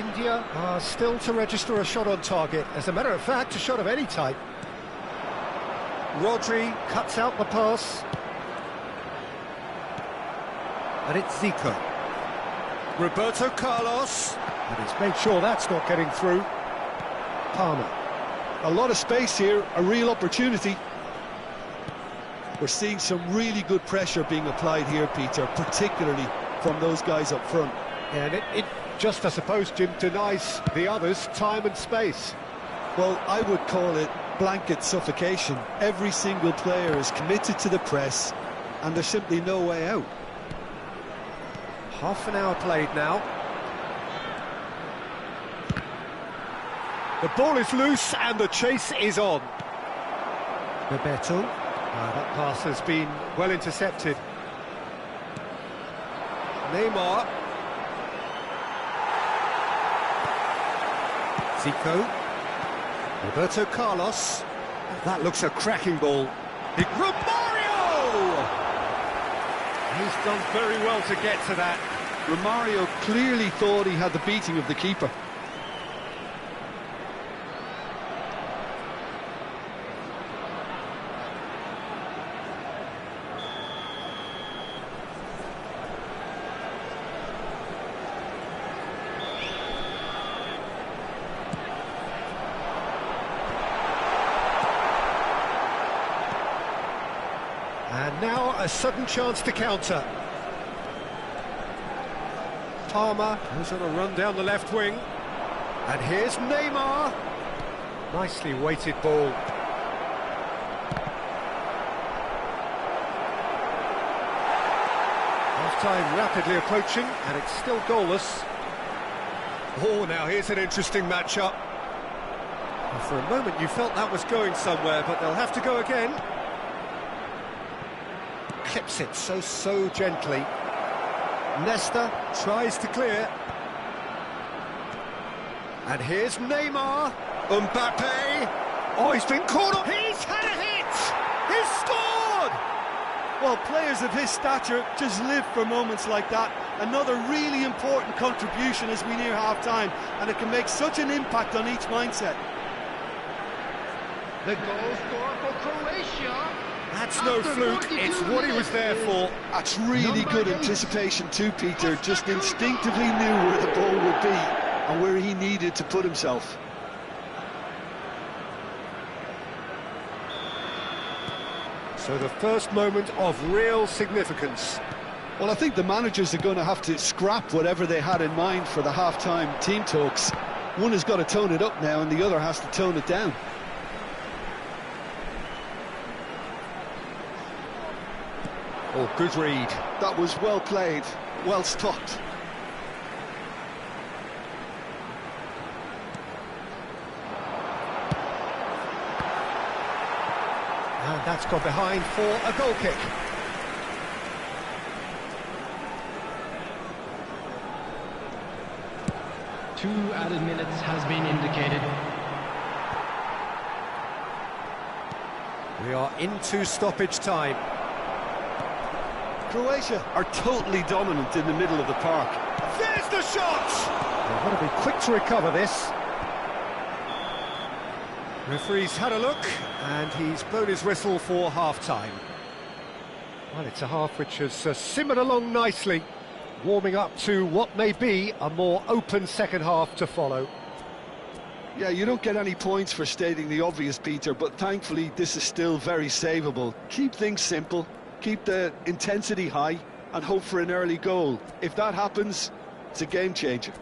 India are still to register a shot on target. As a matter of fact, a shot of any type. Rodri cuts out the pass. And it's Zico. Roberto Carlos. And he's made sure that's not getting through. Palmer. A lot of space here, a real opportunity. We're seeing some really good pressure being applied here, Peter, particularly from those guys up front. And it Just, I suppose, Jim, denies the others time and space. Well, I would call it blanket suffocation. Every single player is committed to the press, and there's simply no way out. Half an hour played now. The ball is loose and the chase is on. Bebeto. That pass has been well intercepted. Neymar. Zico. Roberto Carlos. That looks a cracking ball. Romario! He's done very well to get to that. Romario clearly thought he had the beating of the keeper. And now a sudden chance to counter. Palmer goes on a run down the left wing. And here's Neymar. Nicely weighted ball. Half-time rapidly approaching, and it's still goalless. Oh, now here's an interesting matchup. Well, for a moment you felt that was going somewhere, but they'll have to go again. Clips it so gently. Nesta tries to clear. And here's Neymar. Mbappe. Oh, he's been caught up. He's had a hit. He's scored. Well, players of his stature just live for moments like that. Another really important contribution as we near half-time, and it can make such an impact on each mindset. The goal scorer for Croatia. That's no fluke, it's what he was there for. That's really good anticipation too, Peter. Just instinctively knew where the ball would be and where he needed to put himself. So the first moment of real significance. Well, I think the managers are going to have to scrap whatever they had in mind for the half-time team talks. One has got to tone it up now and the other has to tone it down. Oh, good read. That was well played, well stopped. And that's gone behind for a goal kick. Two added minutes has been indicated. We are into stoppage time. Croatia are totally dominant in the middle of the park. There's the shot! They've got to be quick to recover this. Referee's had a look, and he's blown his whistle for half-time. Well, it's a half which has simmered along nicely, warming up to what may be a more open second half to follow. Yeah, you don't get any points for stating the obvious, Peter, but thankfully this is still very savable. Keep things simple, keep the intensity high, and hope for an early goal. If that happens, it's a game changer.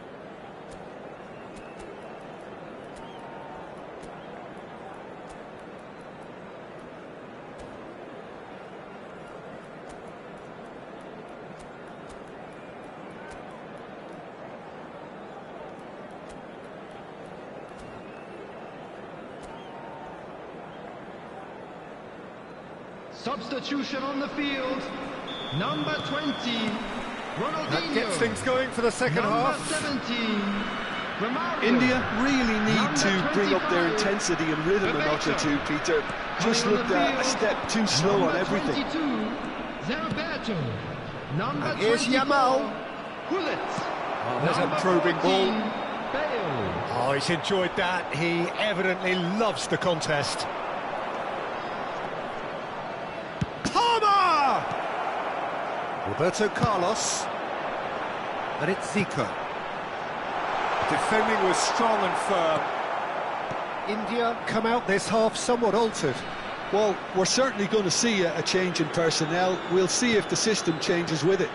Substitution on the field. Number 20, Ronaldinho. That gets things going for the second Number half. 17, Romario. India really need Number to bring up their 25, intensity and rhythm a notch or two, Peter. Just Coming on looked the a field, step too slow number on everything. 22, Zerberto. Number And here's 24, Yamal. Hullet. Oh, there's Number a probing 14, ball. Bale. Oh, he's enjoyed that. He evidently loves the contest. Palmer! Roberto Carlos. And it's Zico. Defending was strong and firm. India come out this half somewhat altered. Well, we're certainly going to see a change in personnel. We'll see if the system changes with it.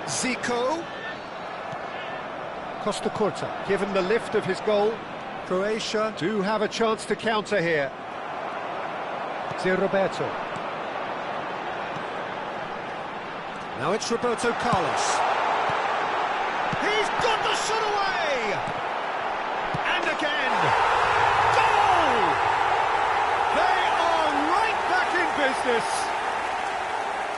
Zico. Costa Curta, given the lift of his goal. Croatia do have a chance to counter here. Roberto. Now it's Roberto Carlos. He's got the shot away! And again! Goal! They are right back in business!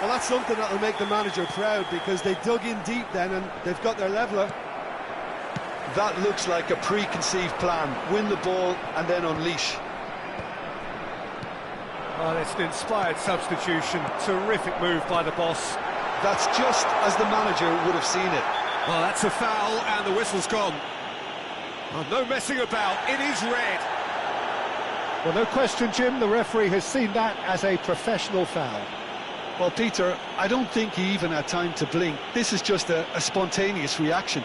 Well, that's something that'll make the manager proud, because they dug in deep then and they've got their leveller. That looks like a preconceived plan. Win the ball and then unleash. Well, it's an inspired substitution. Terrific move by the boss. That's just as the manager would have seen it. Well, that's a foul, and the whistle's gone. Oh, no messing about, it is red. Well, no question, Jim, the referee has seen that as a professional foul. Well, Peter, I don't think he even had time to blink. This is just a spontaneous reaction.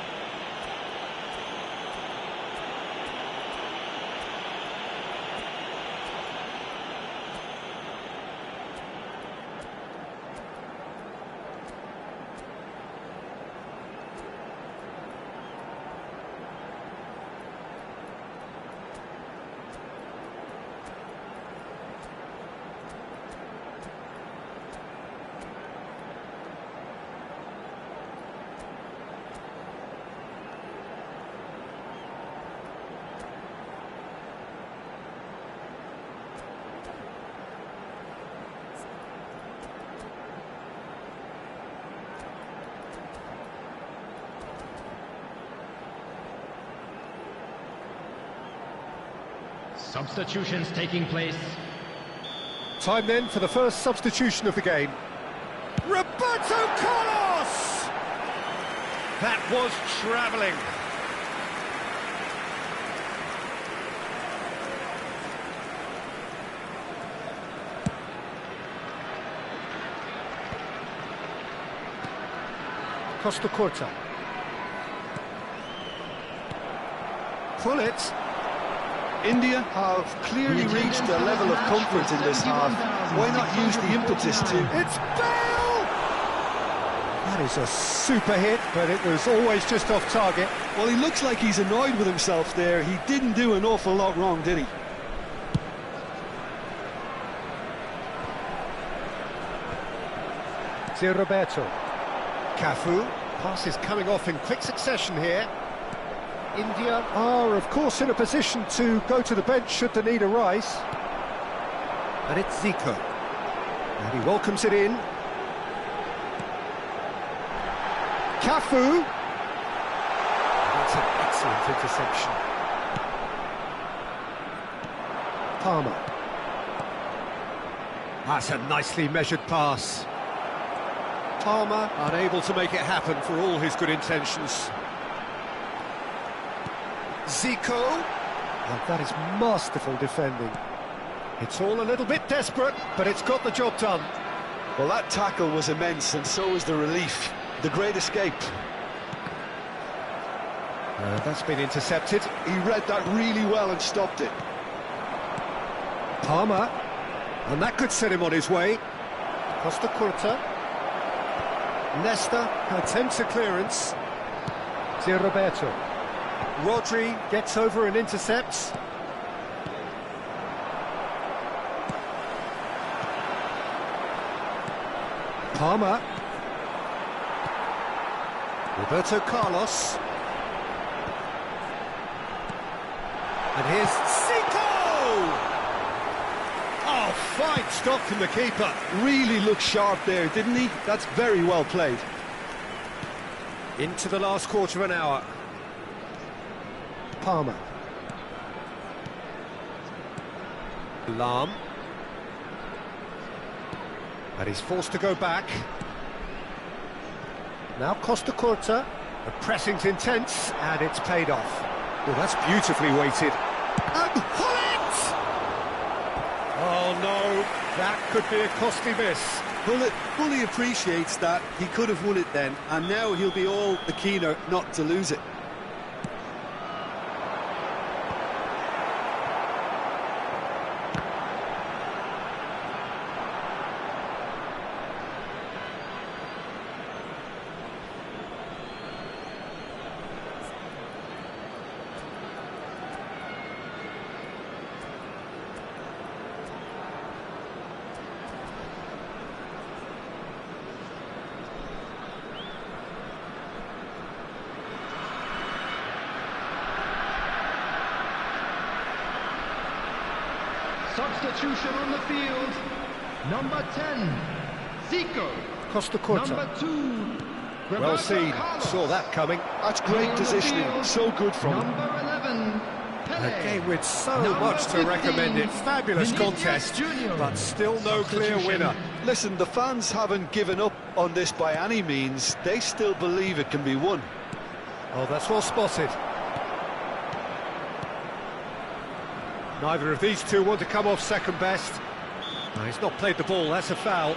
Substitutions taking place. Time then for the first substitution of the game. Roberto Carlos! That was travelling. Costa Curta. Pull it. India have clearly reached a level of comfort in this half. Why not use the impetus to... It's Bale! That is a super hit, but it was always just off target. Well, he looks like he's annoyed with himself there. He didn't do an awful lot wrong, did he? Roberto. Cafu. Pass is coming off in quick succession here. India are, of course, in a position to go to the bench should the need arise. And it's Zico. And he welcomes it in. Cafu. That's an excellent interception. Palmer. That's a nicely measured pass. Palmer unable to make it happen for all his good intentions. Zico. Oh, that is masterful defending. It's all a little bit desperate, but it's got the job done. Well, that tackle was immense, and so was the relief. The great escape. That's been intercepted. He read that really well and stopped it. Palmer. And that could set him on his way. Costa Curta. Nesta attempts a clearance. Roberto. Rodri gets over and intercepts. Palmer. Roberto Carlos. And here's Zico! Oh, fine stop from the keeper. Really looked sharp there, didn't he? That's very well played. Into the last quarter of an hour. Palmer. Lahm. And he's forced to go back. Now Costa Curta. The pressing's intense, and it's paid off. Well, that's beautifully weighted. And pull it! Oh no, that could be a costly miss. Bullet fully appreciates that he could have won it then, and now he'll be all the keener not to lose it. Substitution on the field. Number 10, Zico. Costa Curta. Number 2, Well Roberto seen, Carlos. saw that coming. That's great On the positioning, field, so good from him. Number 11, Pele. A game with so Number much to 15, recommend it. Fabulous Vinicius contest, Junior. but still no clear Substitution. winner. Listen, the fans haven't given up on this by any means. They still believe it can be won. Oh, that's well spotted. Neither of these two want to come off second best. No, he's not played the ball, that's a foul.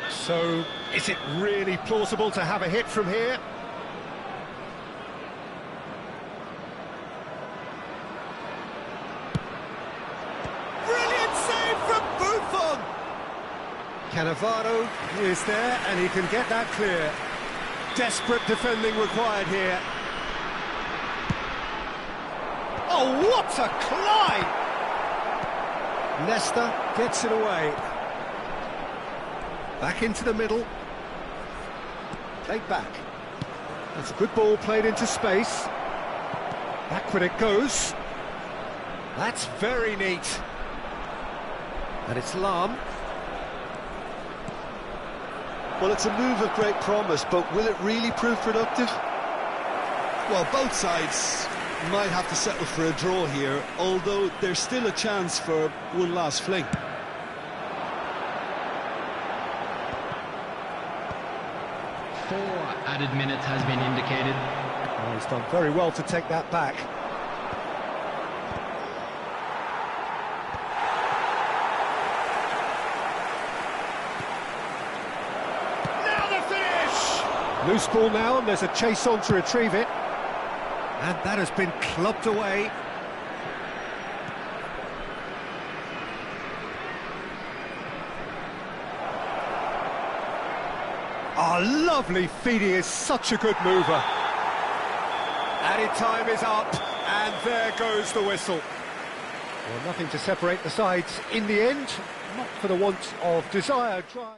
So, is it really plausible to have a hit from here? Brilliant save from Buffon! Cannavaro is there, and he can get that clear. Desperate defending required here. Oh, what a climb! Leicester gets it away. Back into the middle. Played back. That's a good ball played into space. Backward it goes. That's very neat. And it's Lam. Well, it's a move of great promise, but will it really prove productive? Well, both sides might have to settle for a draw here, although there's still a chance for one last fling. Four added minutes has been indicated. Oh, he's done very well to take that back. Now the finish! Loose ball now, and there's a chase on to retrieve it. And that has been clubbed away. Oh, lovely feeding, is such a good mover. Added time is up, and there goes the whistle. Well, nothing to separate the sides in the end, not for the want of desired try.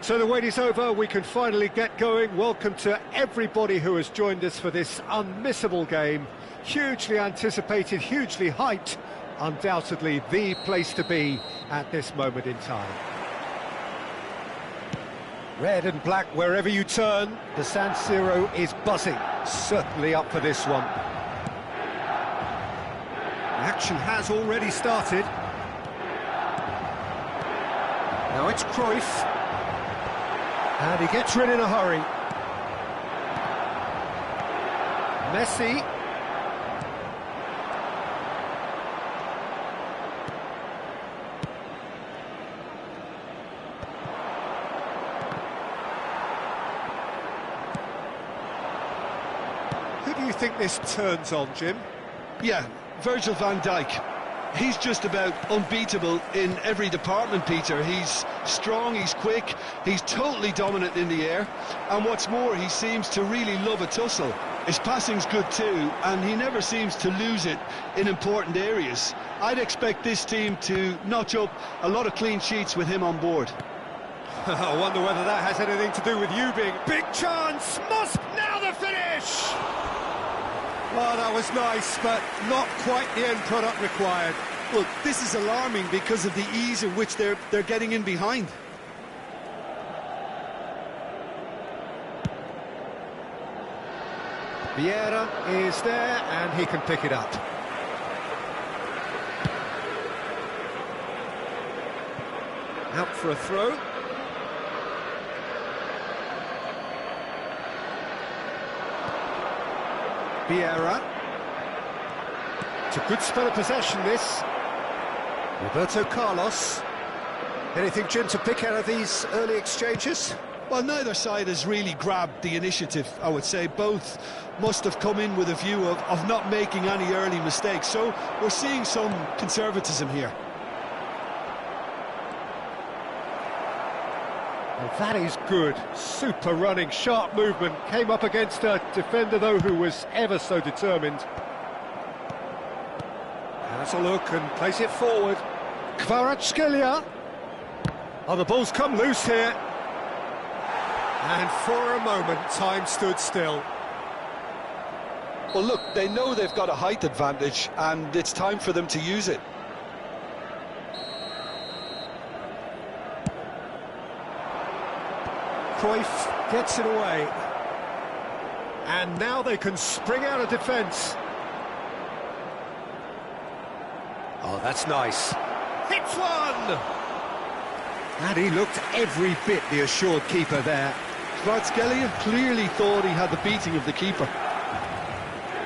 So the wait is over, we can finally get going. Welcome to everybody who has joined us for this unmissable game. Hugely anticipated, hugely hyped, undoubtedly the place to be at this moment in time. Red and black wherever you turn, the San Siro is buzzing, certainly up for this one. The action has already started. Now it's Cruyff. And he gets rid in a hurry. Messi. Who do you think this turns on, Jim? Yeah, Virgil van Dijk. He's just about unbeatable in every department, Peter. He's strong, he's quick, he's totally dominant in the air, and what's more, he seems to really love a tussle. His passing's good too, and he never seems to lose it in important areas. I'd expect this team to notch up a lot of clean sheets with him on board. I wonder whether that has anything to do with you being... Big chance! Musk, now the finish! Well, that was nice, but not quite the end product required. Well, this is alarming because of the ease in which they're getting in behind. Vieira is there, and he can pick it up. Out for a throw. Vieira. It's a good spell of possession, this. Roberto Carlos. Anything, Jim, to pick out of these early exchanges? Well, neither side has really grabbed the initiative, I would say. Both must have come in with a view of not making any early mistakes. So we're seeing some conservatism here. Well, that is good. Super running, sharp movement. Came up against a defender, though, who was ever so determined. Has a look and plays it forward. Kvaratskhelia. Oh, the ball's come loose here. And for a moment, time stood still. Well, look, they know they've got a height advantage, and it's time for them to use it. Cruyff gets it away. And now they can spring out of defence. Oh, that's nice. Hits one! And he looked every bit the assured keeper there. Kvaratskhelia clearly thought he had the beating of the keeper.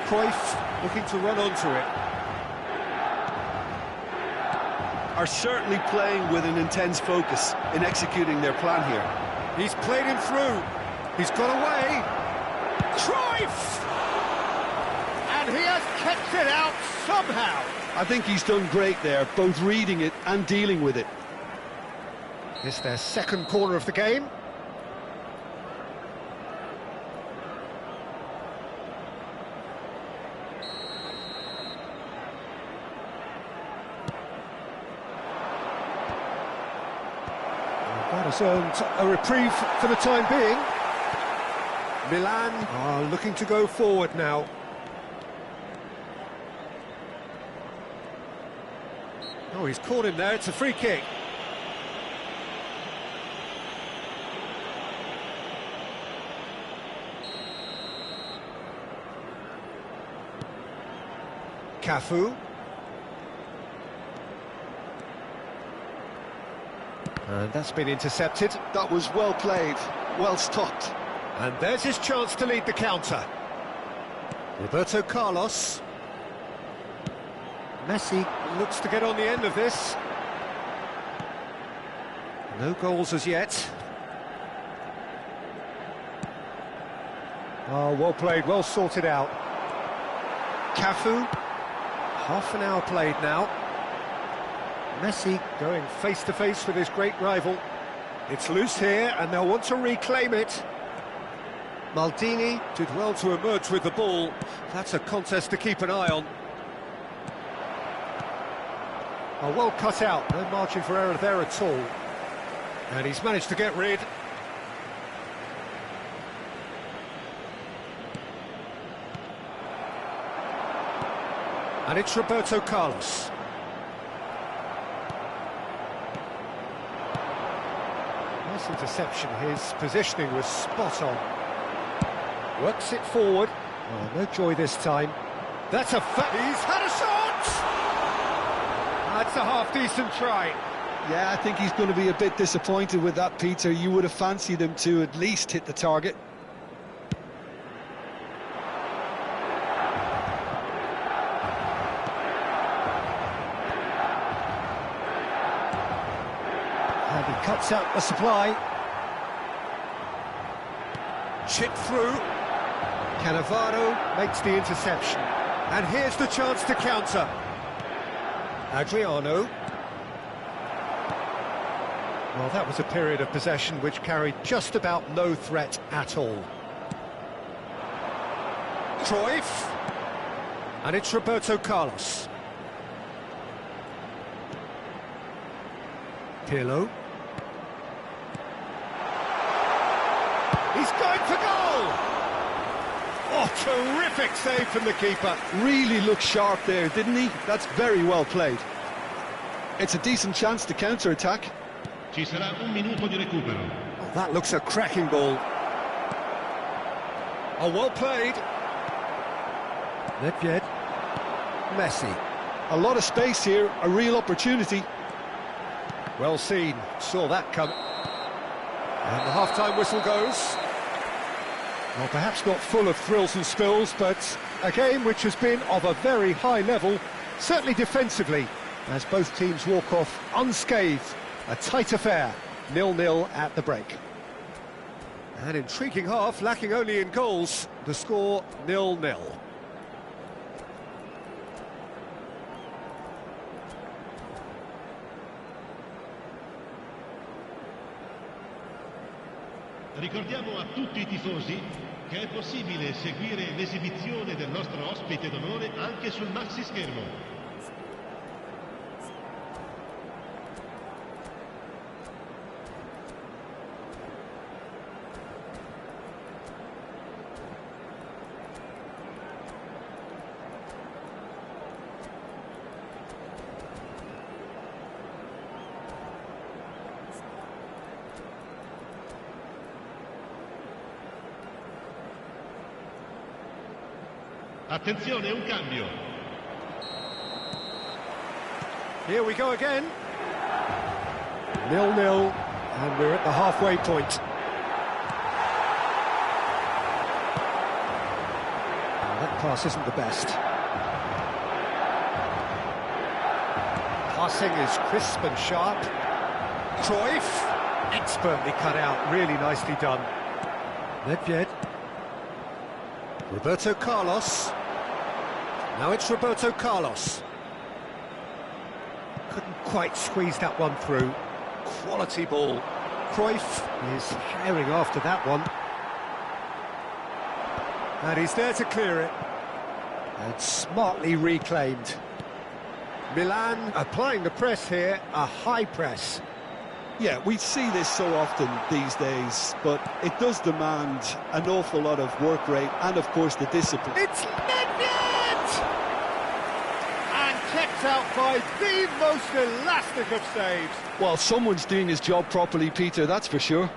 Cruyff looking to run onto it. Are certainly playing with an intense focus in executing their plan here. He's played him through. He's got away. Cruyff! And he has kept it out somehow. I think he's done great there, both reading it and dealing with it. It's their second corner of the game. That has earned a reprieve for the time being. Milan are looking to go forward now. Oh, he's caught him there. It's a free kick. Cafu. And that's been intercepted. That was well played, well stopped. And there's his chance to lead the counter. Roberto Carlos. Messi looks to get on the end of this. No goals as yet. Oh, well played, well sorted out. Cafu. Half an hour played now. Messi going face-to-face with his great rival. It's loose here, and they'll want to reclaim it. Maldini did well to emerge with the ball. That's a contest to keep an eye on. Oh, well cut out, no margin for error there at all. And he's managed to get rid. And it's Roberto Carlos. Nice interception, his positioning was spot on. Works it forward. Oh, no joy this time. That's a he's had a shot! That's a half-decent try. Yeah, I think he's going to be a bit disappointed with that, Peter. You would have fancied him to at least hit the target. And he cuts out the supply. Chip through. Cannavaro makes the interception. And here's the chance to counter. Adriano. Well, that was a period of possession which carried just about no threat at all. Cruyff. And it's Roberto Carlos. Pirlo. He's going for goal! Oh, terrific save from the keeper. Really looked sharp there, didn't he? That's very well played. It's a decent chance to counter-attack. Ci sarà un minuto di recupero. Oh, that looks a cracking ball. Oh, well played. Nedved. Messi. A lot of space here, a real opportunity. Well seen, saw that come. And the half-time whistle goes. Well, perhaps not full of thrills and spills, but a game which has been of a very high level, certainly defensively, as both teams walk off unscathed. A tight affair, 0-0 at the break. An intriguing half, lacking only in goals. The score 0-0. Ricordiamo a tutti i tifosi che è possibile seguire l'esibizione del nostro ospite d'onore anche sul maxi schermo. Attenzione, un cambio. Here we go again. 0-0, and we're at the halfway point. Oh, that pass isn't the best. Passing is crisp and sharp. Cruyff, expertly cut out, really nicely done. Nedved. Roberto Carlos. Now it's Roberto Carlos. Couldn't quite squeeze that one through. Quality ball. Cruyff is herring after that one. And he's there to clear it. And smartly reclaimed. Milan applying the press here, a high press. Yeah, we see this so often these days, but it does demand an awful lot of work rate and, of course, the discipline. It's Nedved! And kept out by the most elastic of saves. Well, someone's doing his job properly, Peter, that's for sure.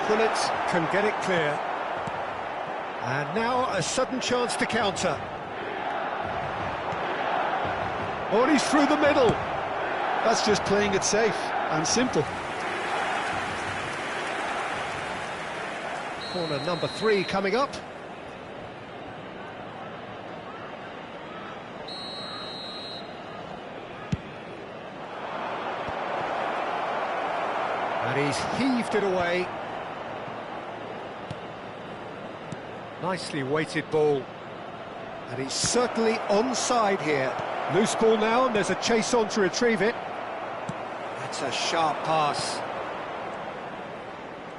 Bullets can get it clear. And now a sudden chance to counter. Oh, and he's through the middle. That's just playing it safe and simple. Corner number 3 coming up. And he's heaved it away. Nicely weighted ball. And he's certainly onside here. Loose ball now, and there's a chase on to retrieve it. That's a sharp pass.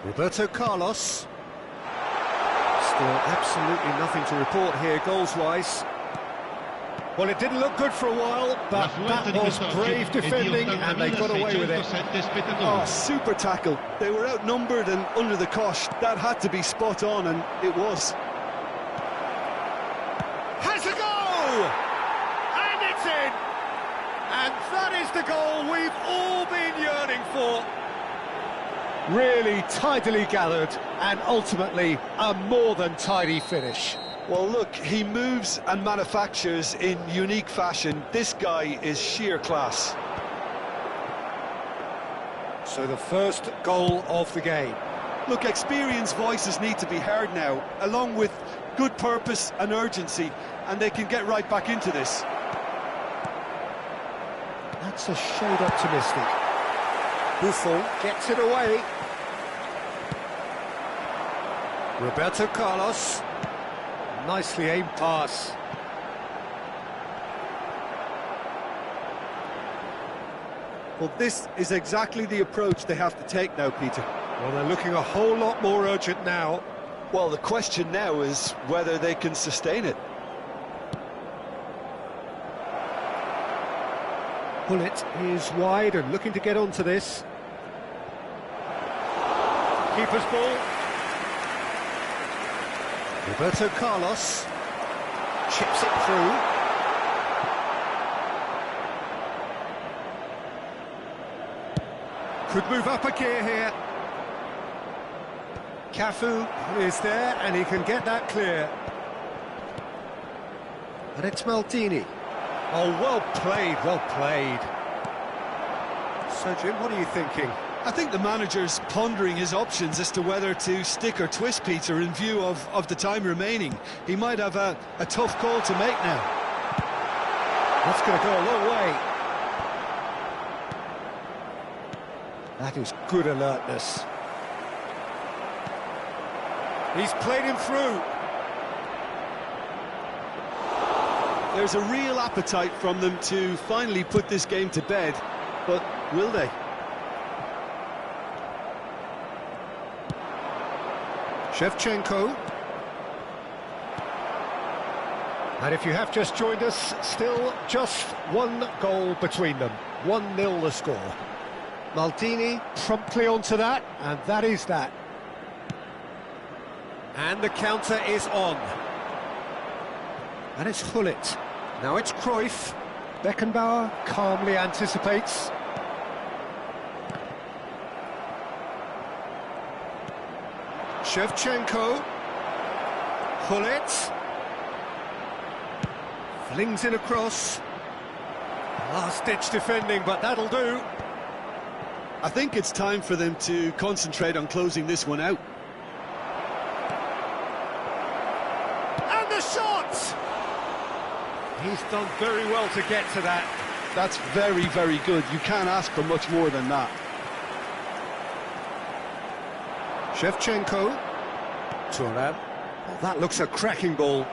Roberto Carlos. Still absolutely nothing to report here, goals-wise. Well, it didn't look good for a while, but that was brave defending, and they got away with it. Oh, super tackle. They were outnumbered and under the cosh. That had to be spot on, and it was. Has a goal! And it's in! And that is the goal we've all been yearning for. Really tidily gathered, and ultimately a more than tidy finish. Well, look, he moves and manufactures in unique fashion. This guy is sheer class. So the first goal of the game. Look, experienced voices need to be heard now, along with good purpose and urgency, and they can get right back into this. That's a shade optimistic. Buffon gets it away. Roberto Carlos. Nicely aimed pass. Well, this is exactly the approach they have to take now, Peter. Well, they're looking a whole lot more urgent now. Well, the question now is whether they can sustain it. Bullet is wide and looking to get onto this. Keeper's ball. Roberto Carlos chips it through. Could move up a gear here. Cafu is there and he can get that clear. And it's Maldini. Oh, well played, well played. So, Jim, what are you thinking? I think the manager's pondering his options as to whether to stick or twist, Peter, in view of the time remaining. He might have a tough call to make now. That's going to go a long way. That is good alertness. He's played him through. There's a real appetite from them to finally put this game to bed, but will they? Shevchenko. And if you have just joined us, still just one goal between them. 1-0 the score. Maldini promptly onto that, and that is that. And the counter is on. And it's Hullet. Now it's Cruyff. Beckenbauer calmly anticipates. Shevchenko. Hullet. Flings in across. Last-ditch defending, but that'll do. I think it's time for them to concentrate on closing this one out. And the shot! He's done very well to get to that. That's very, very good. You can't ask for much more than that. Shevchenko. Thuram. Oh, that looks a cracking ball.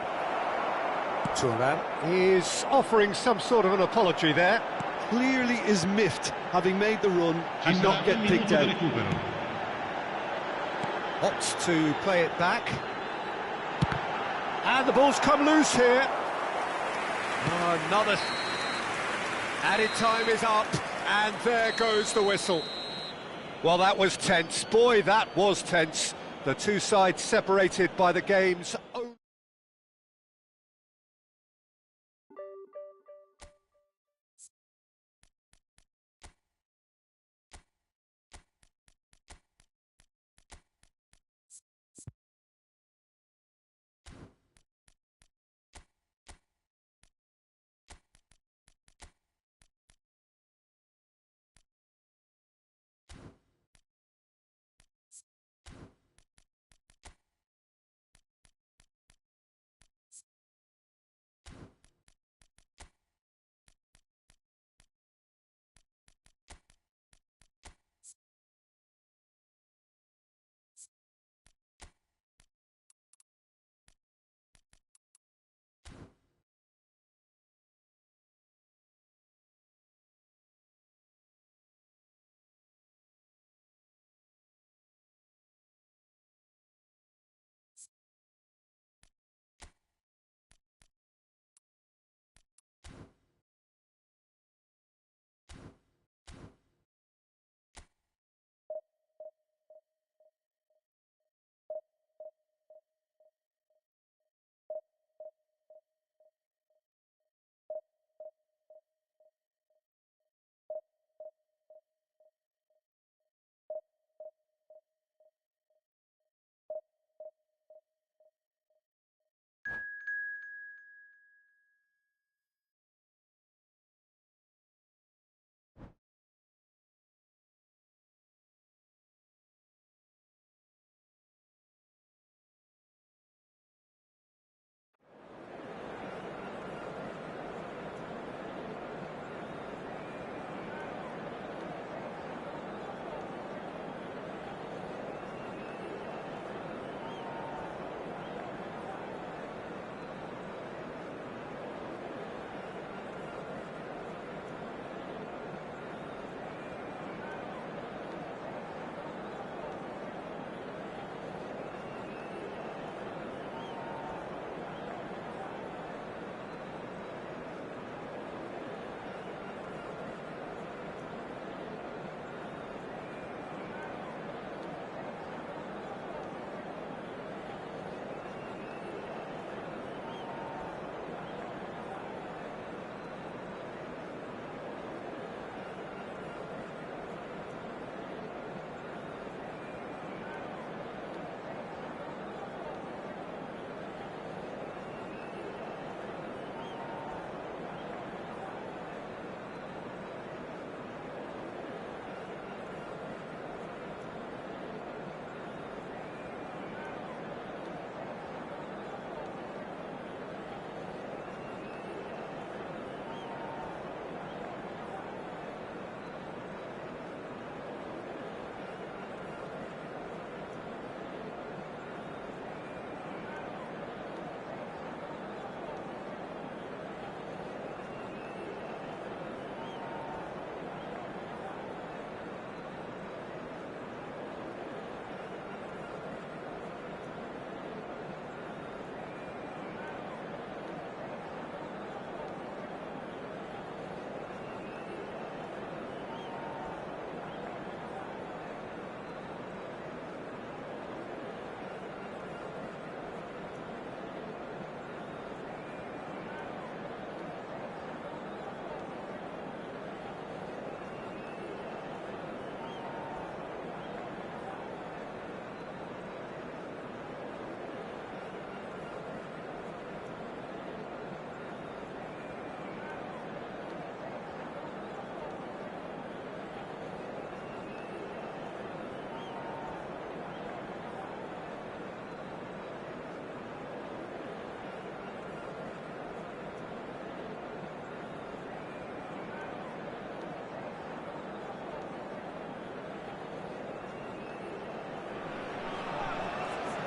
Thuram is offering some sort of an apology there. Clearly is miffed, having made the run and not get picked out. Opts to play it back. And the ball's come loose here. Oh, another added time is up, and there goes the whistle. Well, that was tense. Boy, that was tense. The two sides separated by the game's own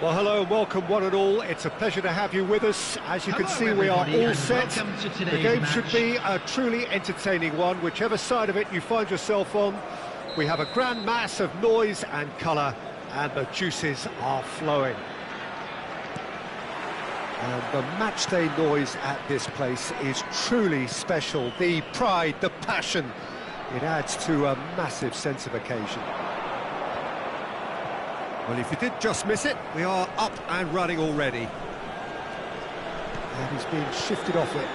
Well, hello and welcome one and all. It's a pleasure to have you with us. As you can Hello, see, we are everybody, all and set. welcome to The today's game should match. be a truly entertaining one, whichever side of it you find yourself on. We have a grand mass of noise and colour, and the juices are flowing. And the matchday noise at this place is truly special. The pride, the passion, it adds to a massive sense of occasion. Well, if you did just miss it, we are up and running already. And he's being shifted off it.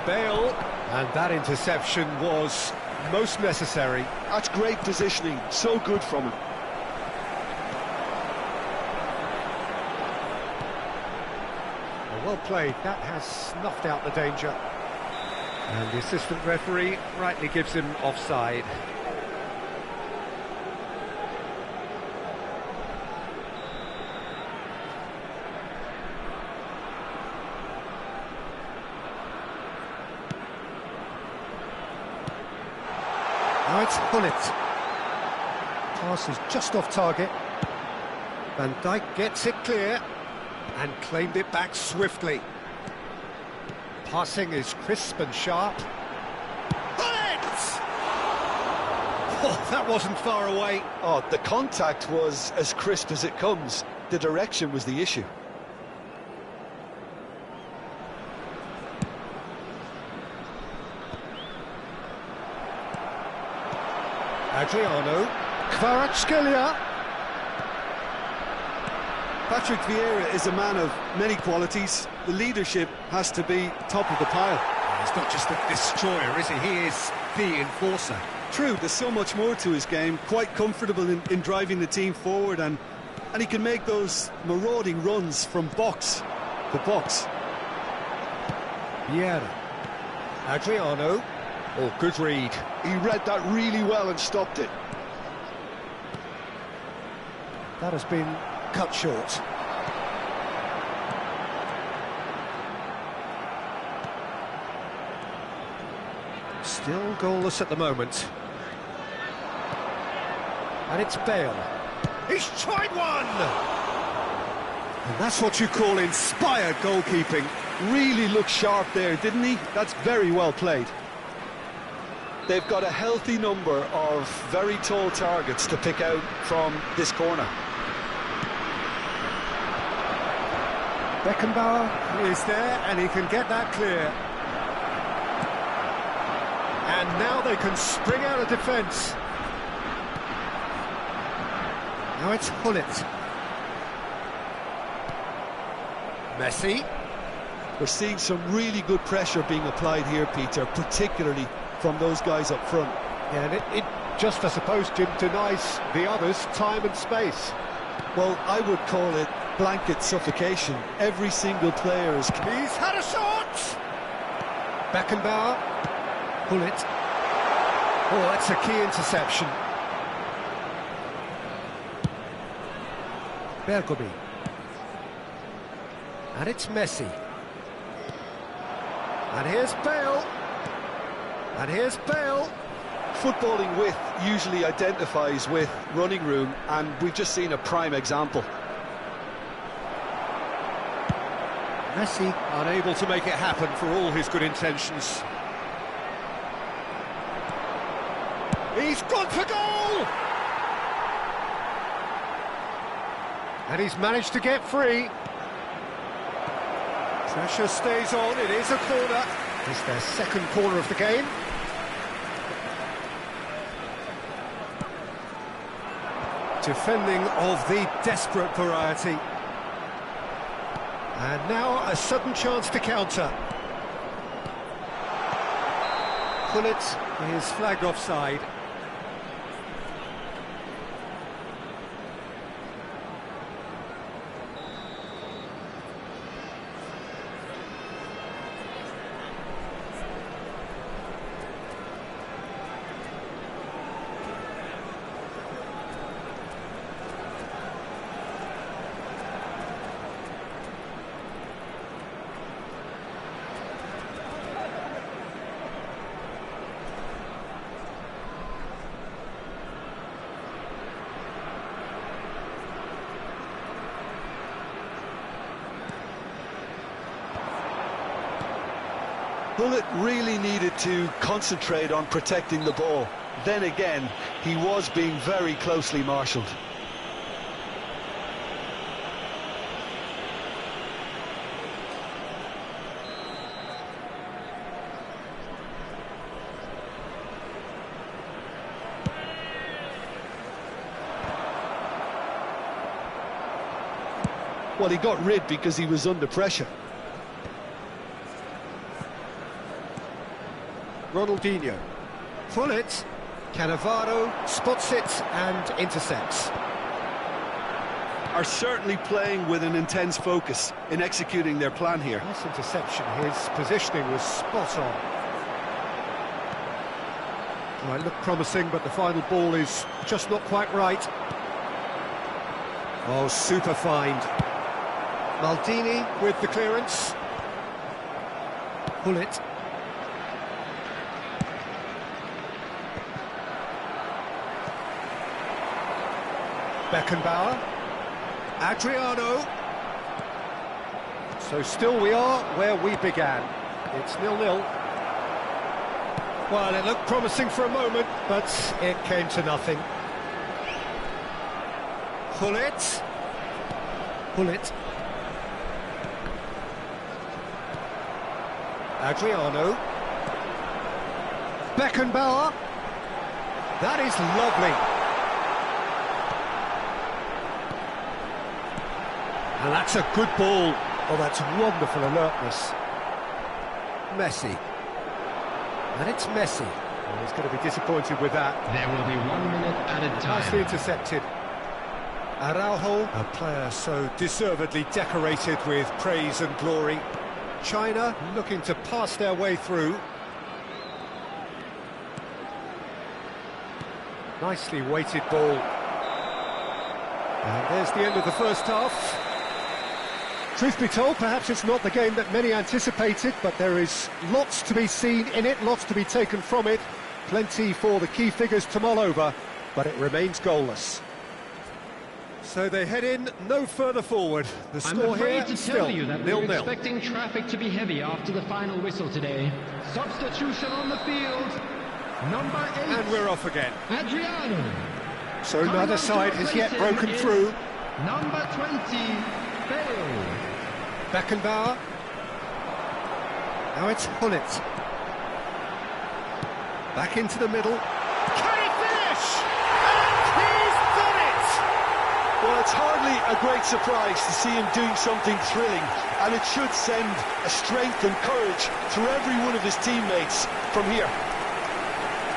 Bale, and that interception was most necessary. That's great positioning, so good from him. Well played, that has snuffed out the danger. And the assistant referee rightly gives him offside. Now it's Hullet. Pass is just off target. Van Dijk gets it clear and claimed it back swiftly. Passing is crisp and sharp. Hullet! Oh, that wasn't far away. Oh, the contact was as crisp as it comes. The direction was the issue. Adriano. Kvaratskhelia. Patrick Vieira is a man of many qualities. The leadership has to be top of the pile. He's not just a destroyer, is he? He is the enforcer. True, there's so much more to his game. Quite comfortable in driving the team forward, and he can make those marauding runs from box to box. Vieira. Adriano. Oh, good read. He read that really well and stopped it. That has been cut short. Still goalless at the moment. And it's Bale. He's tried one! And that's what you call inspired goalkeeping. Really looked sharp there, didn't he? That's very well played. They've got a healthy number of very tall targets to pick out from this corner. Beckenbauer is there and he can get that clear. And now they can spring out of defence. Now it's Hullet. Messi. We're seeing some really good pressure being applied here, Peter, particularly from those guys up front. Yeah, and it just, I suppose, Jim, denies the others time and space. Well, I would call it blanket suffocation. Every single player is... He's had a shot! Beckenbauer. Hullet. Oh, that's a key interception. Bergomi. And it's Messi. And here's Bale. And here's Bale. Footballing width usually identifies with running room, and we've just seen a prime example. Messi unable to make it happen for all his good intentions. He's gone for goal! And he's managed to get free. Pressure stays on, it is a corner. It's their second corner of the game. Defending of the desperate variety. And now a sudden chance to counter. Hullet is flagged offside. Bullet really needed to concentrate on protecting the ball. Then again, he was being very closely marshalled. Well, he got rid because he was under pressure. Ronaldinho. Full it. Cannavaro spots it and intercepts. Are certainly playing with an intense focus in executing their plan here. Nice interception. His positioning was spot on. Well, it looked promising, but the final ball is just not quite right. Oh, super find. Maldini with the clearance. Pull it. Beckenbauer. Adriano. So still we are where we began. It's 0-0. Well, it looked promising for a moment, but it came to nothing. Pull it. Pull it. Adriano. Beckenbauer. That is lovely. And that's a good ball. Oh, that's wonderful alertness. Messi. And it's Messi. Oh, he's going to be disappointed with that. There will be 1 minute added time. Nicely intercepted. Araujo, a player so deservedly decorated with praise and glory. China looking to pass their way through. Nicely weighted ball. And there's the end of the first half. Truth be told, perhaps it's not the game that many anticipated, but there is lots to be seen in it, lots to be taken from it. Plenty for the key figures to mull over, but it remains goalless. So they head in no further forward. The I'm score afraid here to still tell you that we're 0-0. expecting traffic to be heavy after the final whistle today. Substitution on the field. Number 8. And we're off again. Adriano. So neither side has yet broken through. Number 20. Bale. Beckenbauer. Now it's Hullet. Back into the middle. Can he finish? And he's done it! Well, it's hardly a great surprise to see him doing something thrilling, and it should send a strength and courage through every one of his teammates from here.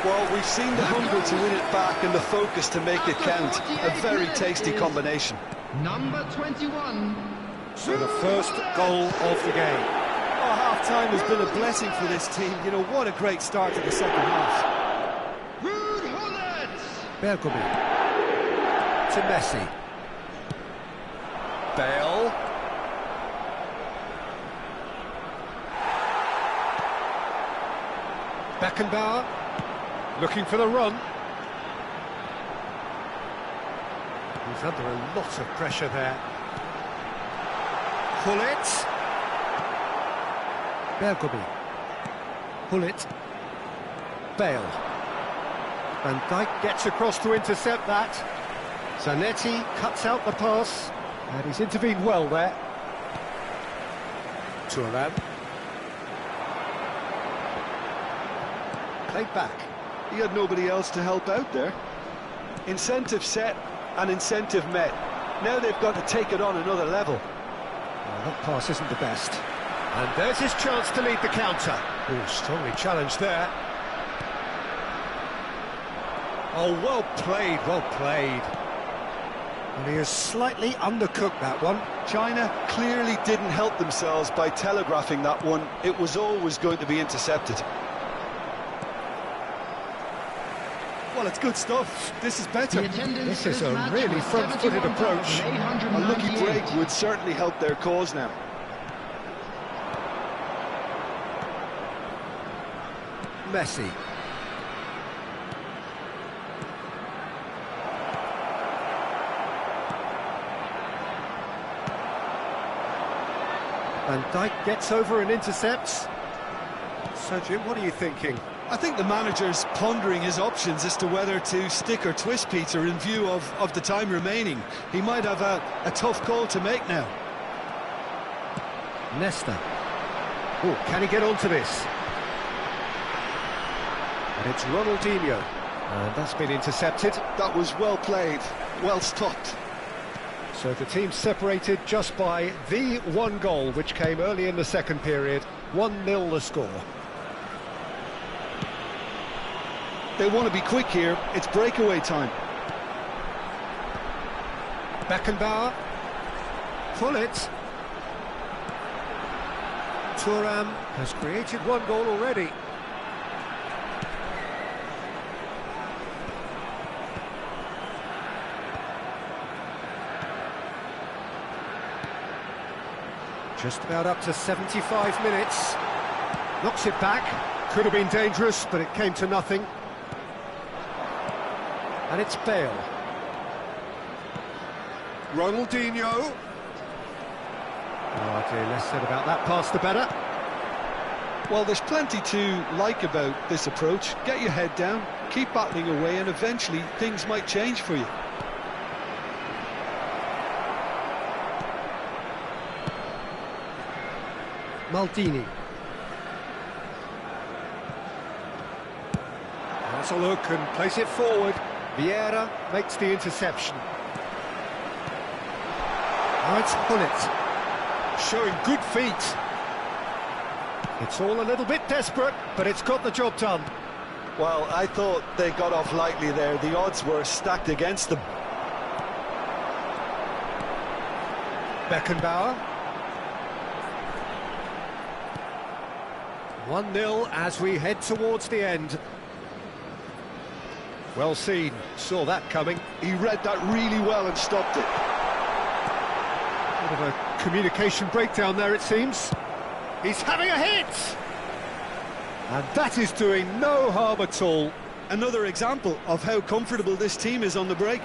Well, we've seen the hunger to win it back and the focus to make it count. A very tasty combination. Number 21. So the first goal of the game. Oh, half-time has been a blessing for this team. You know, what a great start to the second half. Ruud Gullit. Bergamy. To Messi. Bale. Beckenbauer. Looking for the run. He's under a lot of pressure there. Pull it. Bergamy. Pull it. Bale. Van Dijk gets across to intercept that. Zanetti cuts out the pass, and he's intervened well there. Thuram. Played back. He had nobody else to help out there. Incentive set and incentive met. Now they've got to take it on another level. Well, that pass isn't the best. And there's his chance to lead the counter. Oh, strongly challenged there. Oh, well played, well played. And he has slightly undercooked that one. China clearly didn't help themselves by telegraphing that one. It was always going to be intercepted. Well, it's good stuff. This is better. This is a really front-footed approach. A lucky break would certainly help their cause now. Messi. Van Dijk gets over and intercepts. So, Jim, what are you thinking? I think the manager's pondering his options as to whether to stick or twist Peter in view of the time remaining. He might have a tough call to make now. Nesta. Oh, can he get onto this? And it's Ronaldinho. And that's been intercepted. That was well played, well stopped. So the team separated just by the one goal, which came early in the second period. 1-0 the score. They want to be quick here. It's breakaway time. Beckenbauer. Pullet. Thuram has created one goal already. Just about up to 75 minutes. Knocks it back. Could have been dangerous, but it came to nothing. And it's Bale. Ronaldinho. Oh dear, less said about that pass the better. Well, there's plenty to like about this approach. Get your head down, keep battling away, and eventually things might change for you. Maldini. Has a look and plays it forward. Vieira makes the interception. Now it's Pullet. Showing good feet. It's all a little bit desperate, but it's got the job done. Well, I thought they got off lightly there. The odds were stacked against them. Beckenbauer. 1-0 as we head towards the end. Well seen, saw that coming. He read that really well and stopped it. Bit of a communication breakdown there, it seems. He's having a hit! And that is doing no harm at all. Another example of how comfortable this team is on the break.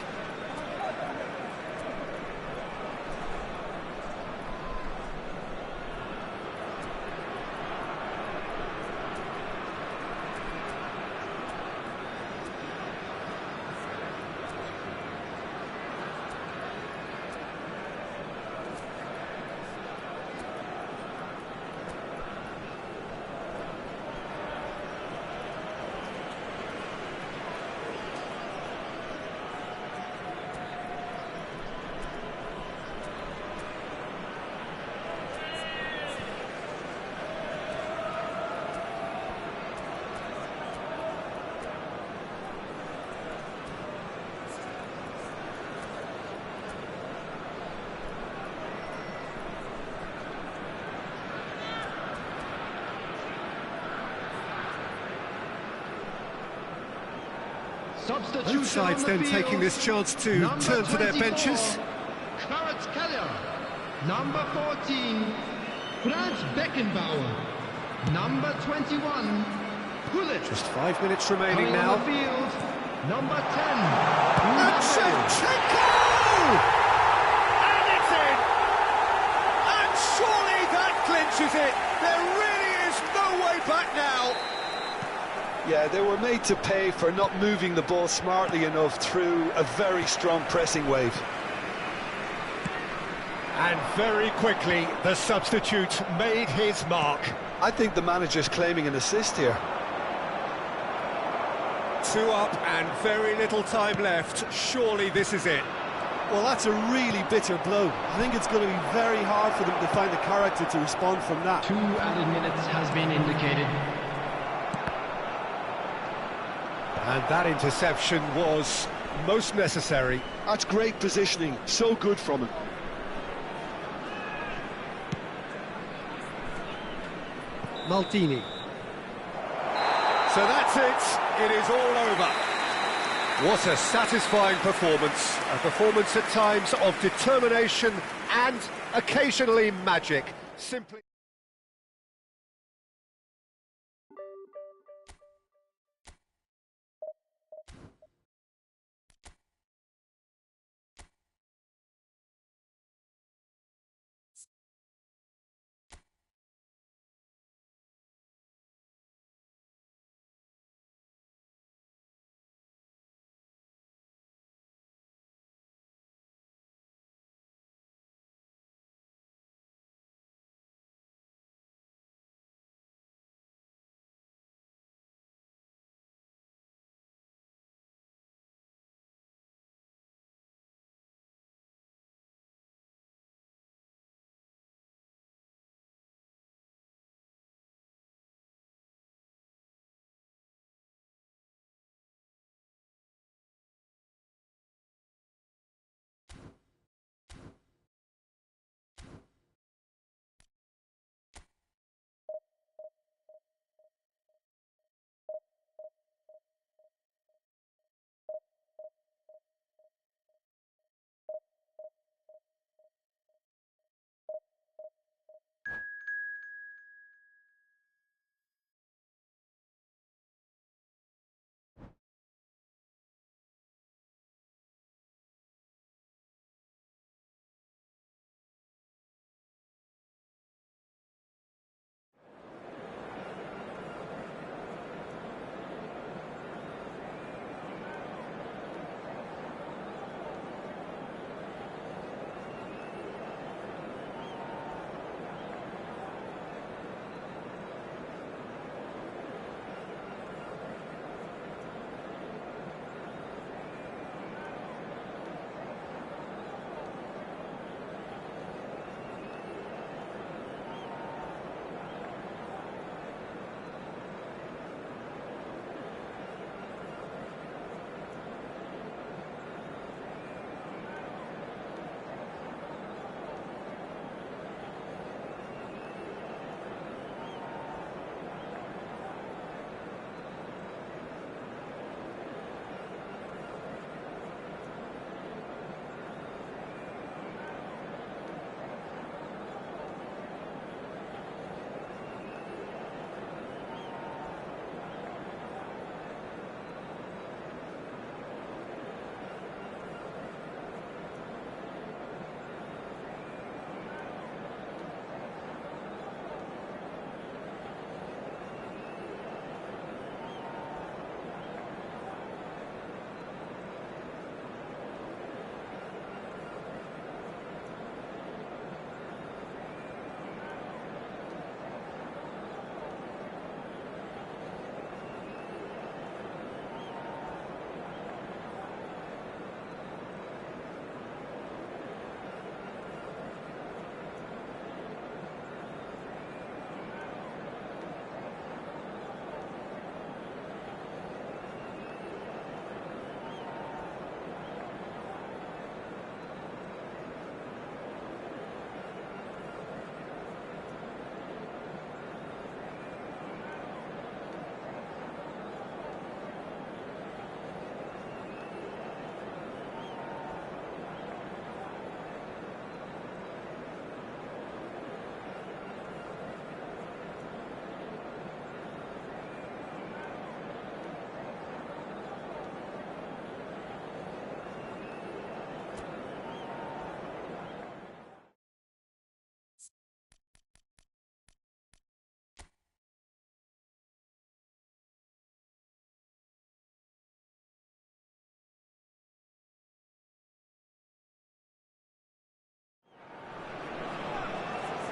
Both sides then taking this chance to turn to their benches. Number 14, Franz Beckenbauer. Number 21, Pullet. Just 5 minutes remaining now. On the field, number 10, And Shevchenko! And it's in! And surely that clinches it! There really is no way back now! Yeah, they were made to pay for not moving the ball smartly enough through a very strong pressing wave. And very quickly, the substitute made his mark. I think the manager's claiming an assist here. 2 up and very little time left. Surely this is it. Well, that's a really bitter blow. I think it's going to be very hard for them to find the character to respond from that. 2 added minutes has been indicated. And that interception was most necessary. That's great positioning, so good from him. Maldini. So that's it. It is all over. What a satisfying performance. A performance at times of determination and occasionally magic. Simply...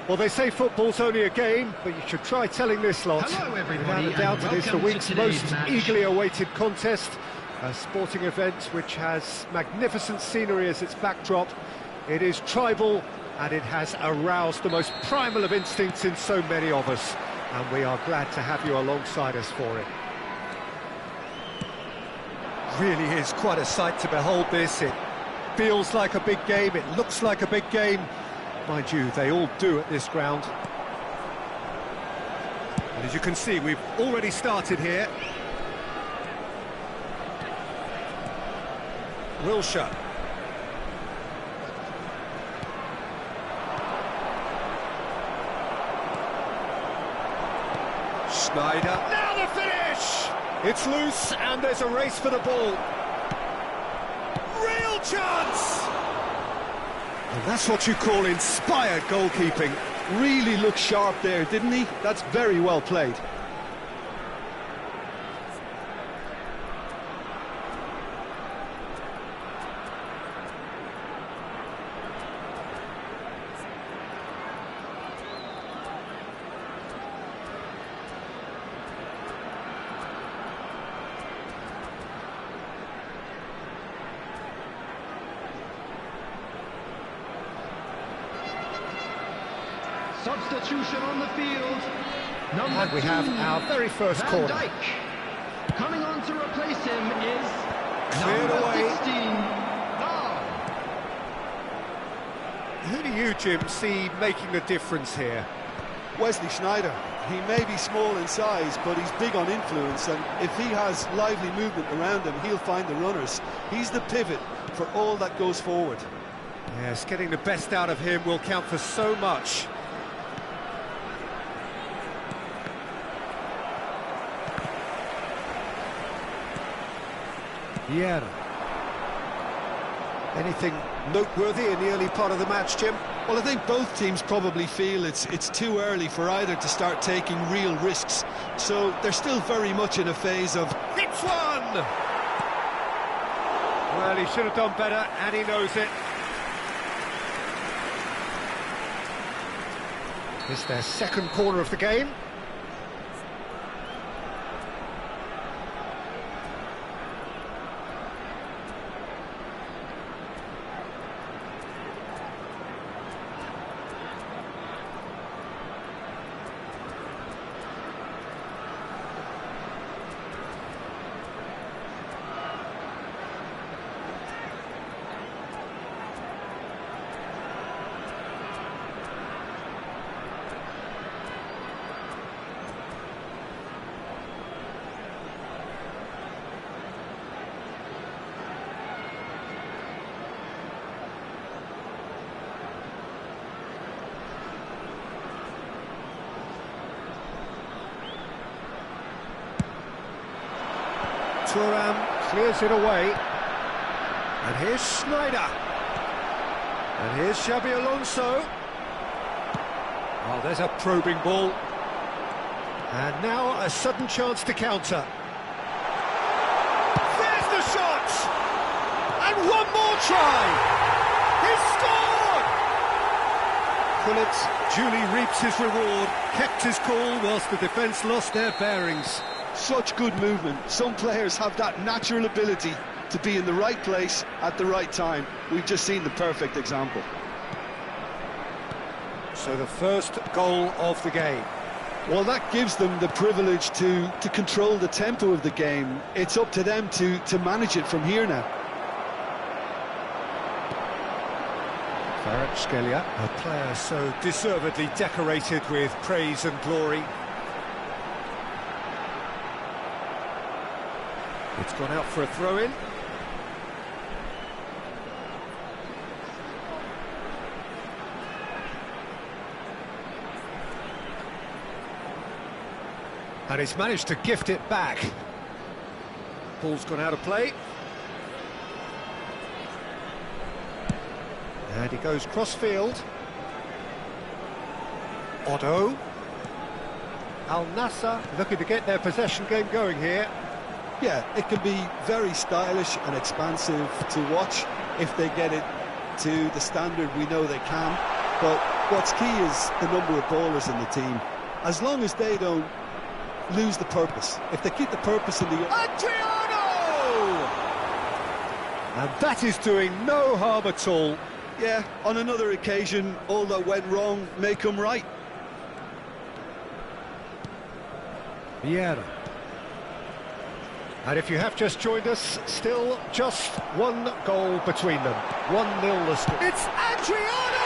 Well, they say football's only a game, but you should try telling this lot. Hello, everybody, Without a doubt, and it is the welcome to week's today's most match. eagerly awaited contest. A sporting event which has magnificent scenery as its backdrop. It is tribal, and it has aroused the most primal of instincts in so many of us. And we are glad to have you alongside us for it. Really is quite a sight to behold this. It feels like a big game, it looks like a big game. Mind you, they all do at this ground. And as you can see, we've already started here. Wilshere. Schneider. Now the finish! It's loose and there's a race for the ball. Real chance! And that's what you call inspired goalkeeping. Really looked sharp there, didn't he? That's very well played. Substitution on the field. Number And we have our very first Van corner. Dijk. Coming on to replace him is Cleared number away. 16. Now. Who do you, Jim, see making the difference here? Wesley Sneijder. He may be small in size, but he's big on influence, and if he has lively movement around him, he'll find the runners. He's the pivot for all that goes forward. Yes, getting the best out of him will count for so much. Yeah. Anything noteworthy in the early part of the match, Jim? Well, I think both teams probably feel it's too early for either to start taking real risks, so they're still very much in a phase of Hits one! Well, he should have done better, and he knows it. It's their second corner of the game. Thuram clears it away. And here's Sneijder. And here's Xabi Alonso. Well, there's a probing ball. And now a sudden chance to counter. There's the shot! And one more try! He's scored! Pullet duly reaps his reward, kept his cool whilst the defence lost their bearings. such good movement. Some players have that natural ability to be in the right place at the right time. We've just seen the perfect example. So the first goal of the game. Well, that gives them the privilege to control the tempo of the game. It's up to them to manage it from here now. Kvaratskhelia, a player so deservedly decorated with praise and glory. It's gone out for a throw-in. And he's managed to gift it back. Ball's gone out of play. And he goes cross-field. Otto. Al Nassr looking to get their possession game going here. Yeah, it can be very stylish and expansive to watch if they get it to the standard we know they can. But What's key is the number of ballers in the team. As long as they don't lose the purpose. If they keep the purpose in the... Adriano! And that is doing no harm at all. Yeah, on another occasion, all that went wrong may come right. Vieira. And if you have just joined us, still just one goal between them. 1-0 the score. It's Adriano!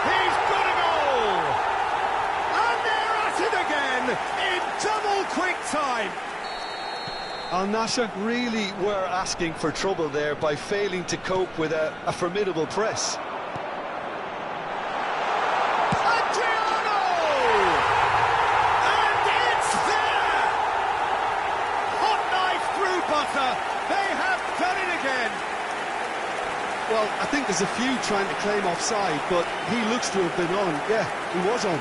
He's got a goal! And they're at it again in double quick time. Al Nassr really were asking for trouble there by failing to cope with a formidable press. Adriano! And it's there! Hot knife through butter. They have done it again. Well, I think there's a few trying to claim offside, but he looks to have been on. Yeah, he was on.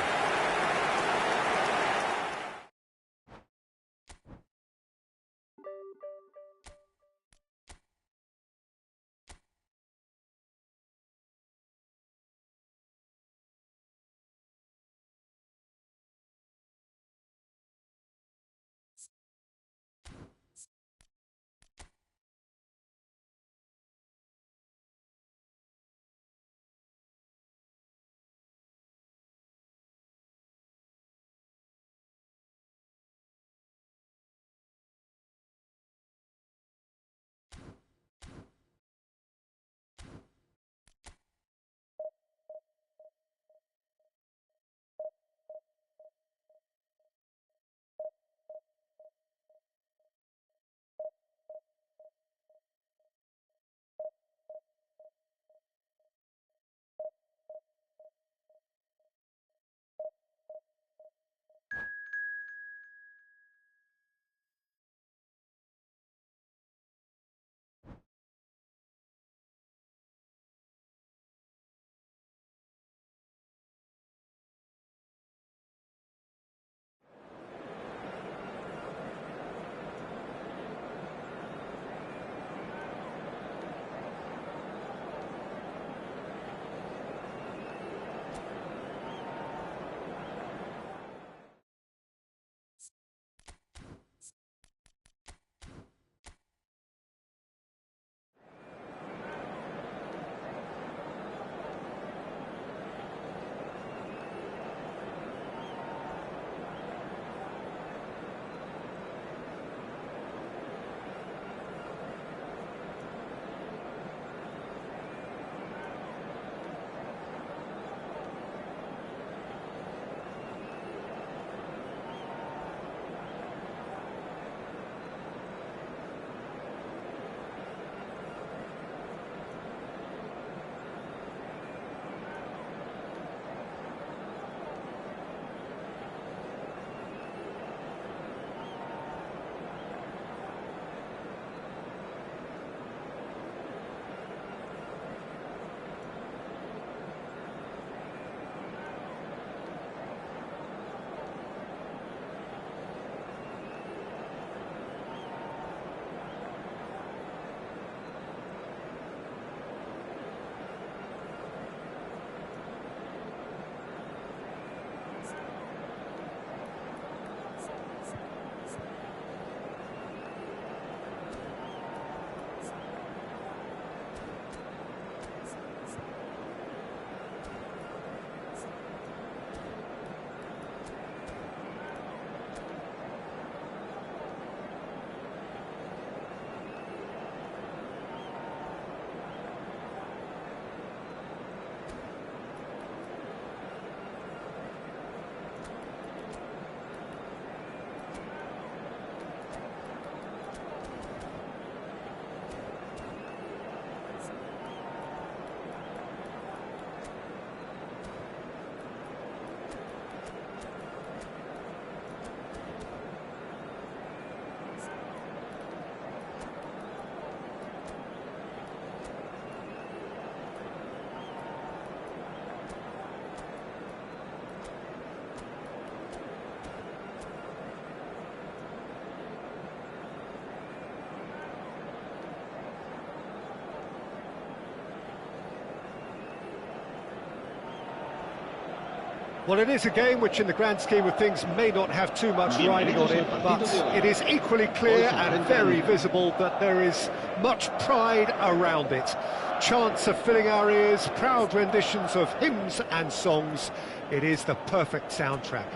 Well, it is a game which in the grand scheme of things may not have too much riding on it, but it is equally clear and very visible that there is much pride around it. Chants are filling our ears, proud renditions of hymns and songs. It is the perfect soundtrack.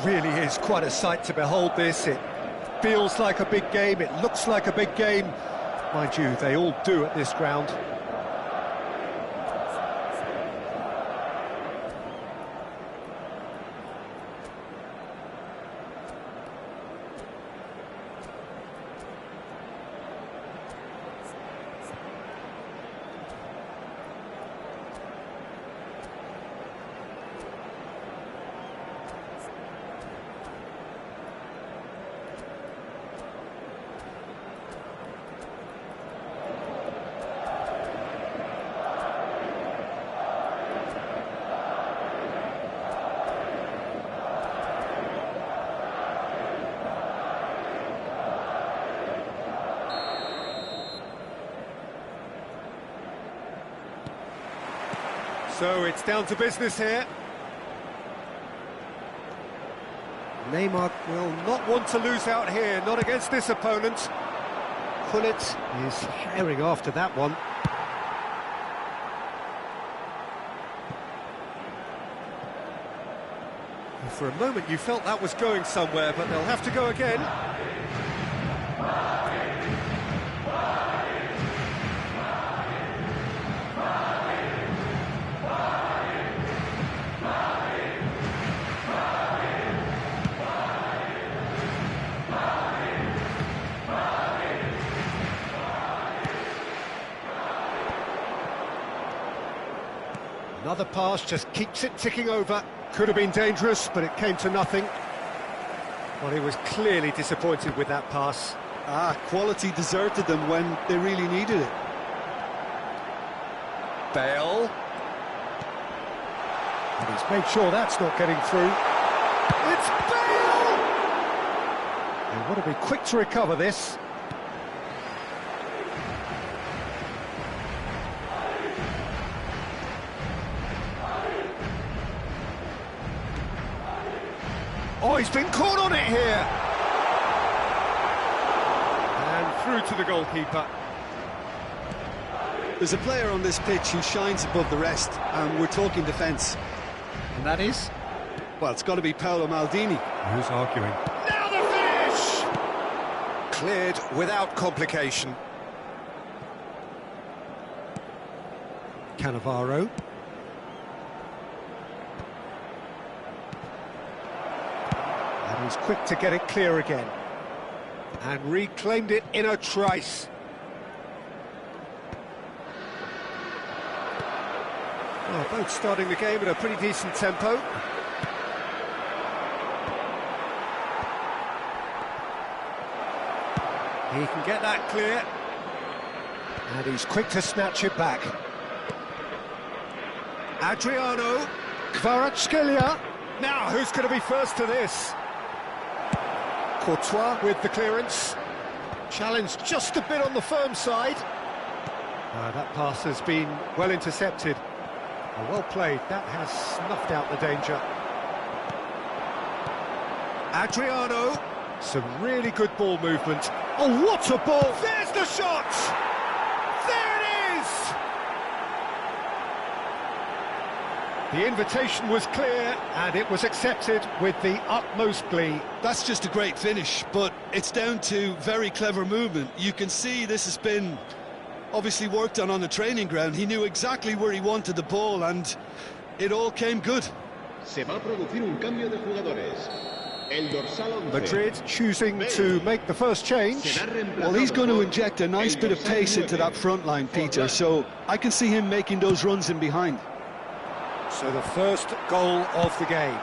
Really is quite a sight to behold this. It feels like a big game, it looks like a big game. Mind you, they all do at this ground. So it's down to business here. Neymar will not want to lose out here, not against this opponent. Gullit is herring after that one. For a moment you felt that was going somewhere, but they'll have to go again. Another pass just keeps it ticking over. Could have been dangerous, but it came to nothing. Well, he was clearly disappointed with that pass. Quality deserted them when they really needed it. Bale. And he's made sure that's not getting through. It's Bale! They want to be quick to recover this. Oh, he's been caught on it here! And through to the goalkeeper. There's a player on this pitch who shines above the rest, and we're talking defence. And that is? Well, it's got to be Paolo Maldini. Who's arguing? Now the finish! Cleared without complication. Cannavaro. And he's quick to get it clear again. And reclaimed it in a trice. Well, both starting the game at a pretty decent tempo. He can get that clear. And he's quick to snatch it back. Adriano. Kvaratskhelia. Now, who's going to be first to this? Courtois with the clearance. Challenged just a bit on the firm side. That pass has been well intercepted. Well played, that has snuffed out the danger. Adriano, some really good ball movement. Oh, what a ball! There's the shot! There it is! The invitation was clear, and it was accepted with the utmost glee. That's just a great finish, but it's down to very clever movement. You can see this has been obviously worked on the training ground. He knew exactly where he wanted the ball, and it all came good. Se va a producir un cambio de jugadores. El dorsal 11. Madrid choosing to make the first change. Well, he's going to inject a nice bit of pace into that front line, Peter, so I can see him making those runs in behind. So the first goal of the game.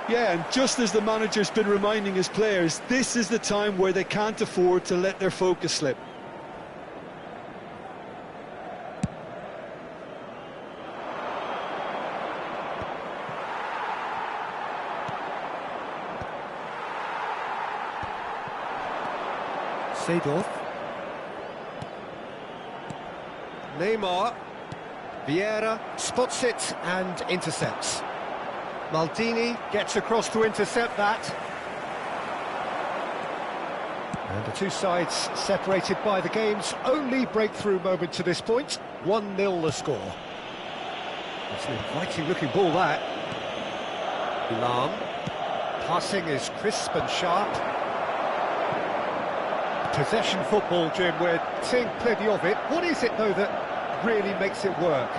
Yeah, and just as the manager's been reminding his players, this is the time where they can't afford to let their focus slip. Seedorf. Neymar. Vieira spots it and intercepts. Maldini gets across to intercept that. And the two sides separated by the game's only breakthrough moment to this point. 1-0 the score. It's an inviting looking ball, that. Lam. Passing is crisp and sharp. Possession football, Jim, we're seeing plenty of it. What is it, though, that really makes it work?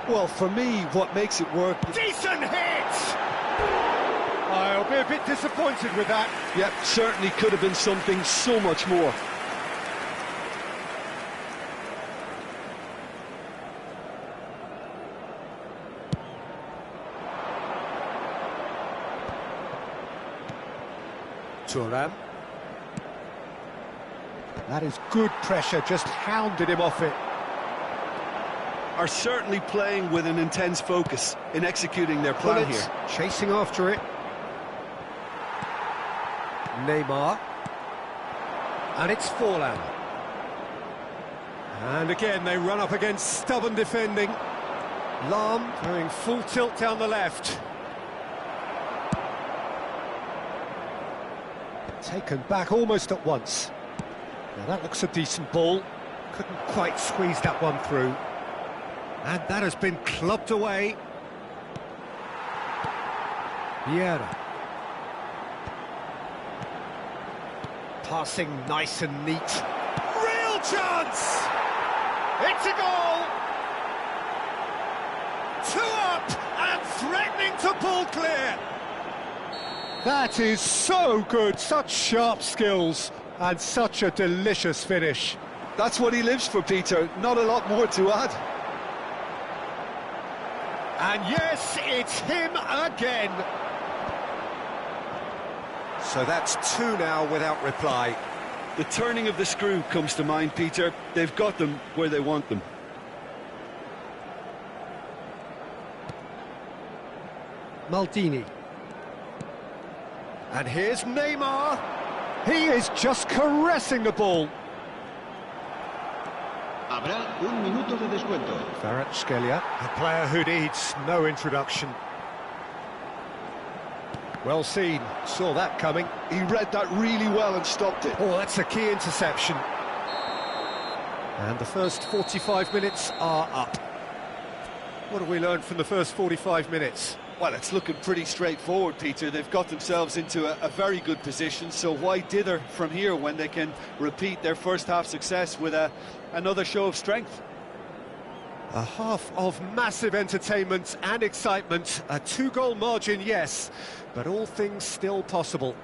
Well, for me, what makes it work... Decent hit! I'll be a bit disappointed with that. Yep, certainly could have been something so much more. Thuram. That is good pressure, just hounded him off it. Are certainly playing with an intense focus in executing their plan here. Chasing after it. Neymar. And it's Forlan. And again they run up against stubborn defending. Lam going full tilt down the left. Taken back almost at once. Now that looks a decent ball. Couldn't quite squeeze that one through. And that has been clubbed away. Vieira. Passing nice and neat. Real chance! It's a goal! 2 up and threatening to pull clear. That is so good, such sharp skills and such a delicious finish. That's what he lives for, Peter. Not a lot more to add. And yes, it's him again. So that's 2 now without reply. The turning of the screw comes to mind, Peter. They've got them where they want them. Maldini. And here's Neymar. He is just caressing the ball. Habrá un minuto de descuento. Kvaratskhelia, a player who needs no introduction. Well seen, saw that coming. He read that really well and stopped it. Oh, that's a key interception. And the first 45 minutes are up. What have we learned from the first 45 minutes? Well, it's looking pretty straightforward, Peter. They've got themselves into a very good position, so why dither from here when they can repeat their first-half success with another show of strength? A half of massive entertainment and excitement. A 2-goal margin, yes, but all things still possible.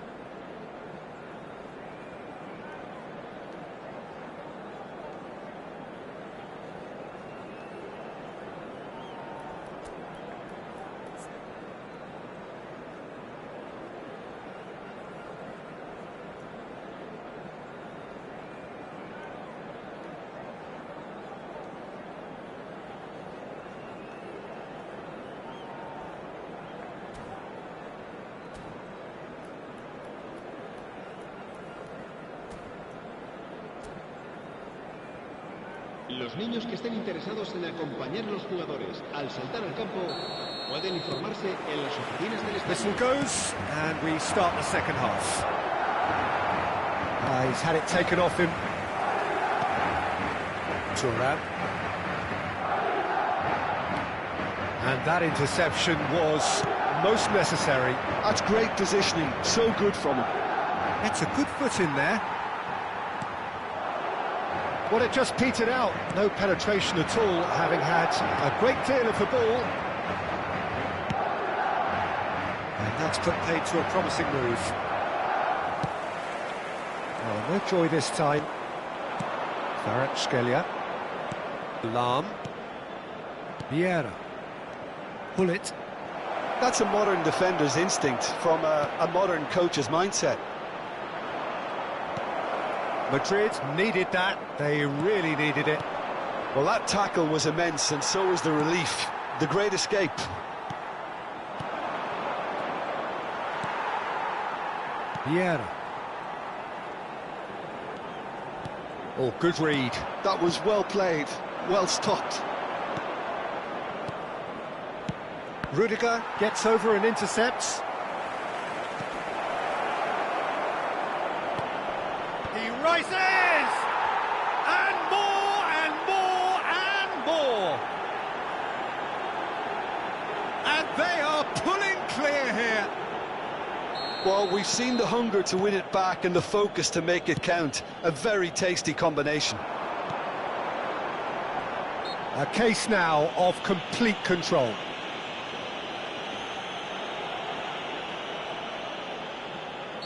Los niños que estén interesados en acompañar a los jugadores al saltar al campo pueden informarse en las oficinas del estadio. Whistle goes, and we start the second half. He's had it taken off him. Thuram. And that interception was most necessary. That's great positioning, so good from him. It's a good foot in there. Well, it just petered out. No penetration at all, having had a great deal of the ball. And that's put paid to a promising move. Oh, no joy this time. Kvaratskhelia. Lam. Vieira. Pull it. That's a modern defender's instinct from a modern coach's mindset. Madrid needed that, they really needed it. Well, that tackle was immense, and so was the relief. The great escape. Vieira. Oh, good read. That was well played, well stopped. Rudiger gets over and intercepts. He rises! And more and more and more! And they are pulling clear here. Well, we've seen the hunger to win it back and the focus to make it count. A very tasty combination. A case now of complete control.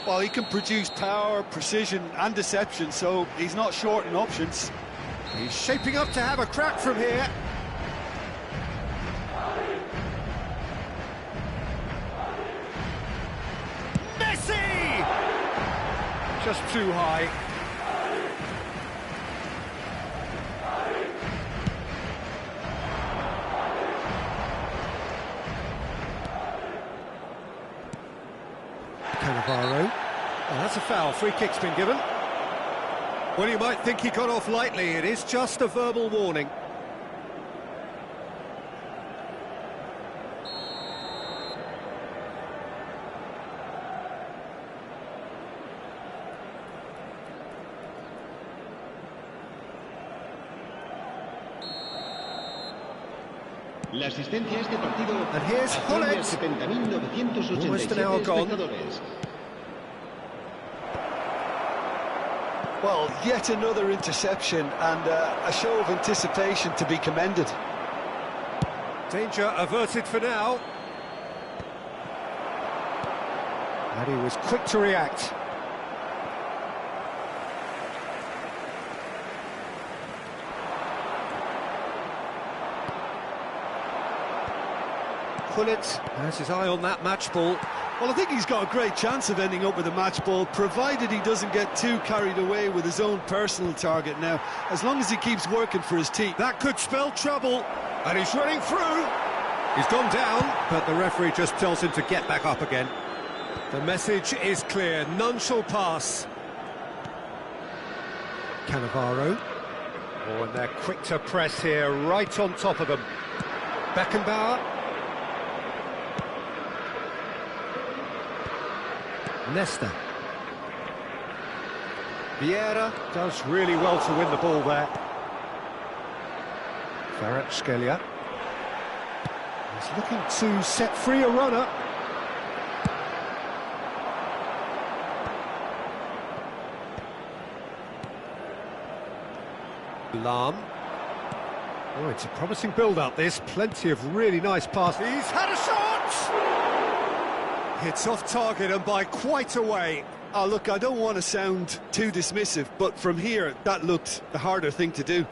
Well, he can produce power, precision and deception, so he's not short in options. He's shaping up to have a crack from here. Messi! Just too high. Cannavaro. Oh, that's a foul. Free kick's been given. Well, you might think he got off lightly. It is just a verbal warning. La asistencia a este partido. And here's asciende a Hullet. 70.987 Almost an hour gone. espectadores. Well, yet another interception and a show of anticipation to be commended. Danger averted for now. And he was quick to react. Hullet has his eye on that match ball. Well, I think he's got a great chance of ending up with a match ball, provided he doesn't get too carried away with his own personal target now, as long as he keeps working for his team. That could spell trouble, and he's running through. He's gone down, but the referee just tells him to get back up again. The message is clear, none shall pass. Cannavaro. Oh, and they're quick to press here, right on top of them. Beckenbauer. Nesta. Vieira does really well to win the ball there. Kvaratskhelia. He's looking to set free a runner. Lahm. Oh, it's a promising build-up, this. Plenty of really nice passes. He's had a shot! It's off target and by quite a way. Oh, look, I don't want to sound too dismissive, but from here, that looked the harder thing to do.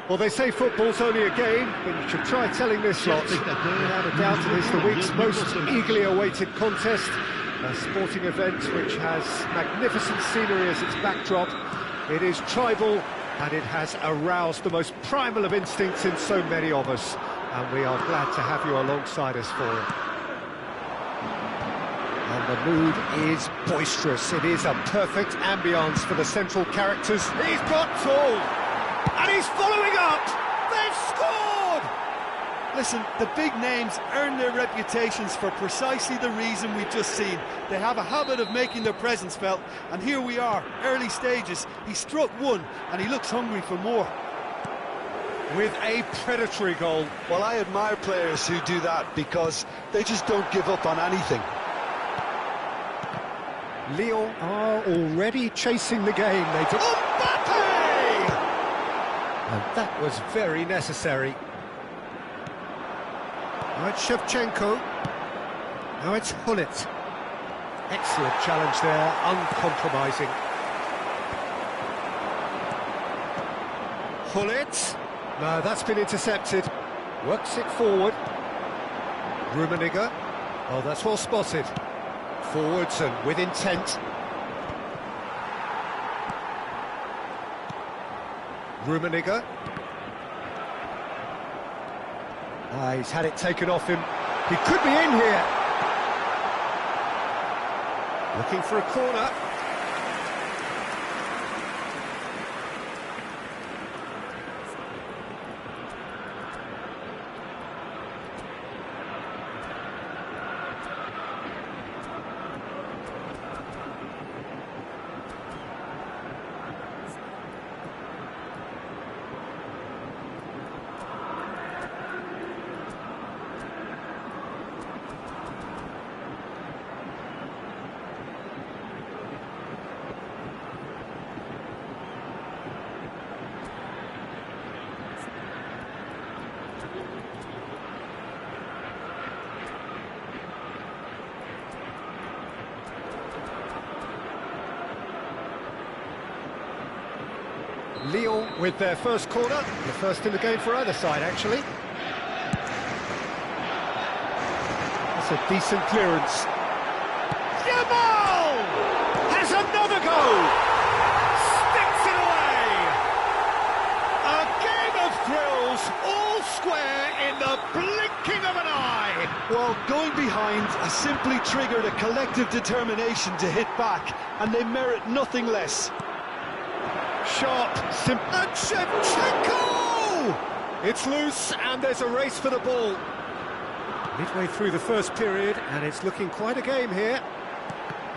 Well, they say football's only a game, but you should try telling this lot. Without a doubt, it is the week's most eagerly awaited contest. A sporting event which has magnificent scenery as its backdrop. It is tribal, and it has aroused the most primal of instincts in so many of us. And we are glad to have you alongside us for it. And the mood is boisterous. It is a perfect ambience for the central characters. He's got tall, and he's following up. They've scored! Listen, the big names earn their reputations for precisely the reason we've just seen. They have a habit of making their presence felt, and here we are, early stages. He struck one, and he looks hungry for more. With a predatory goal. Well, I admire players who do that because they just don't give up on anything. Lyon are already chasing the game. They do. Mbappe! And that was very necessary. Now it's Shevchenko. Now it's Hullet. Excellent challenge there, uncompromising. Hullet. No, that's been intercepted. Works it forward. Rummenigge. Oh, that's well spotted. Forwards and with intent. Rummenigge. He's had it taken off him. He could be in here. Looking for a corner. Lyon with their first corner, the first in the game for either side, actually. That's a decent clearance. Yamal has another goal! Sticks it away! A game of thrills, all square in the blinking of an eye! Well, going behind has simply triggered a collective determination to hit back, and they merit nothing less. Sharp, and Shevchenko! It's loose, and there's a race for the ball. Midway through the first period, and it's looking quite a game here.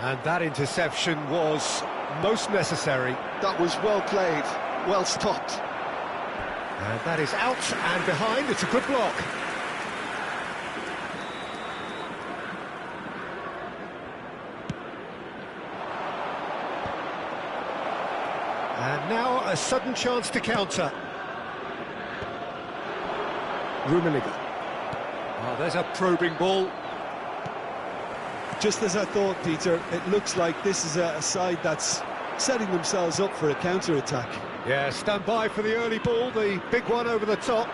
And that interception was most necessary. That was well played, well stopped. And that is out and behind. It's a good block. And now a sudden chance to counter. Rummenigge. Oh, there's a probing ball. Just as I thought, Peter, it looks like this is a side that's setting themselves up for a counter-attack. Yeah, stand by for the early ball, the big one over the top.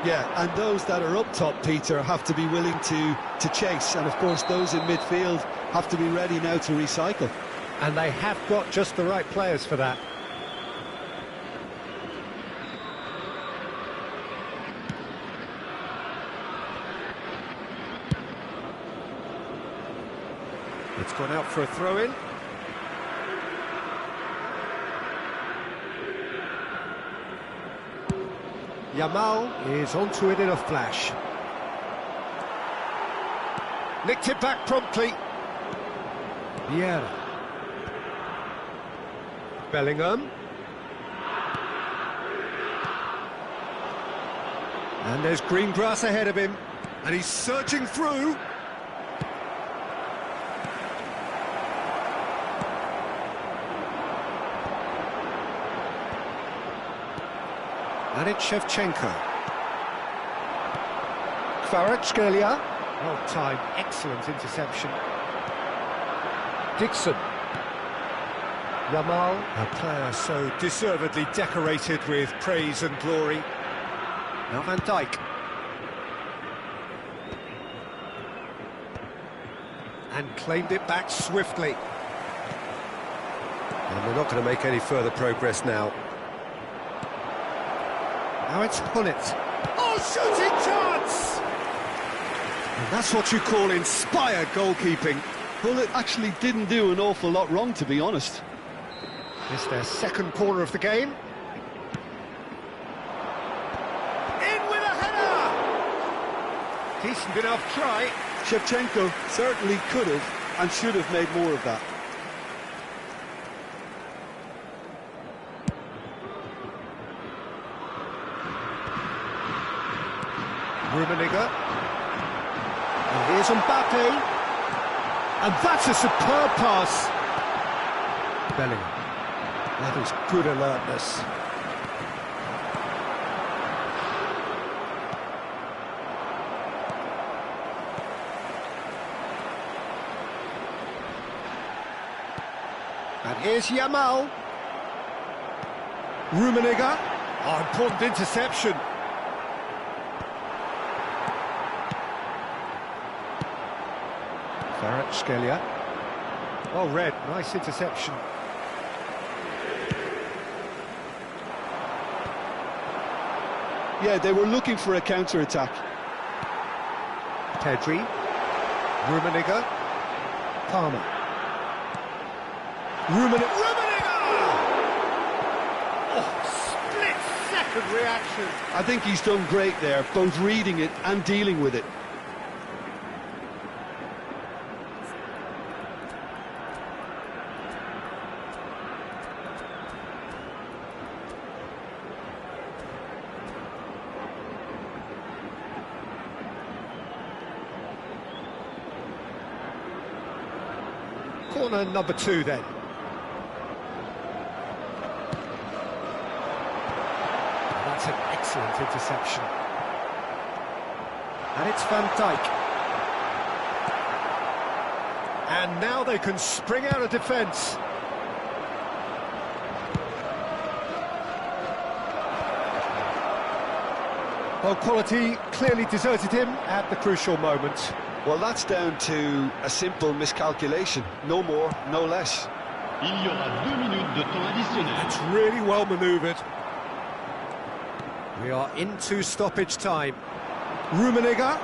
Yeah, and those that are up top, Peter, have to be willing to chase. And, of course, those in midfield have to be ready now to recycle. And they have got just the right players for that. It's gone out for a throw-in. Yamal is onto it in a flash. Nicked it back promptly. Vieira. Bellingham. And there's green grass ahead of him. And he's surging through. And it's Shevchenko. Kvaratskhelia. Well timed, excellent interception. Dixon. Yamal, a player so deservedly decorated with praise and glory. Now Van Dijk. And claimed it back swiftly. And they're not going to make any further progress now. Now it's Hullet. Oh, shooting chance! And that's what you call inspired goalkeeping. Well, it actually didn't do an awful lot wrong, to be honest. It's their second corner of the game. In with a header! Decent enough try. Shevchenko certainly could have and should have made more of that. Rummenigge. And here's Mbappe. And that's a superb pass. Bellingham. That is good alertness. And here's Yamal. Rummenigge. Oh, important interception. Skelia. Well read, nice interception. Yeah, they were looking for a counter-attack. Pedri. Rummenigge. Palmer. Rummenigge! Oh, split-second reaction. I think he's done great there, both reading it and dealing with it. Corner number 2 then. That's an excellent interception. And it's Van Dijk. And now they can spring out of defence. Well, quality clearly deserted him at the crucial moment. Well, that's down to a simple miscalculation. No more, no less. Il y aura 2 minutes de temps additionnel. That's really well manoeuvred. We are into stoppage time. Rummenigge.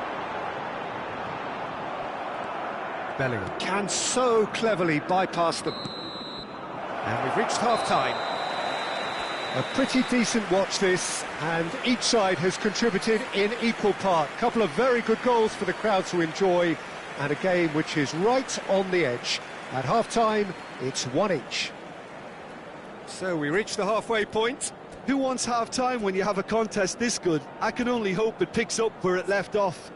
Bellingham can so cleverly bypass them. And we've reached half-time. A pretty decent watch this, and each side has contributed in equal part. A couple of very good goals for the crowd to enjoy, and a game which is right on the edge. At half-time, it's 1 each. So we reach the halfway point. Who wants half-time when you have a contest this good? I can only hope it picks up where it left off.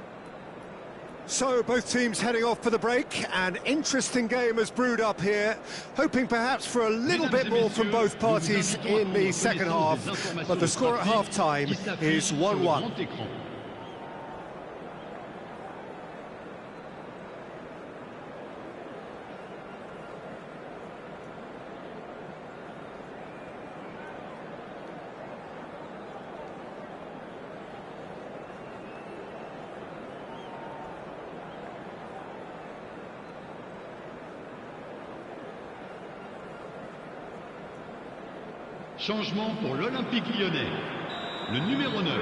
So both teams heading off for the break. An interesting game has brewed up here, hoping perhaps for a little bit more from both parties in the second half, but the score at half-time is 1-1. Changement pour l'Olympique Lyonnais. Le numéro 9.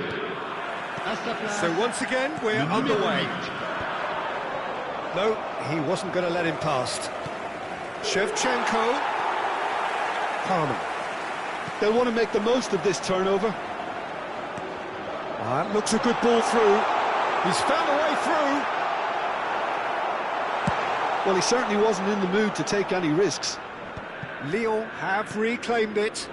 À sa place. So once again, we're underway. No, he wasn't going to let him past. Shevchenko. Palmer. They'll want to make the most of this turnover. That looks a good ball through. He's found a way through. Well, he certainly wasn't in the mood to take any risks. Lyon have reclaimed it.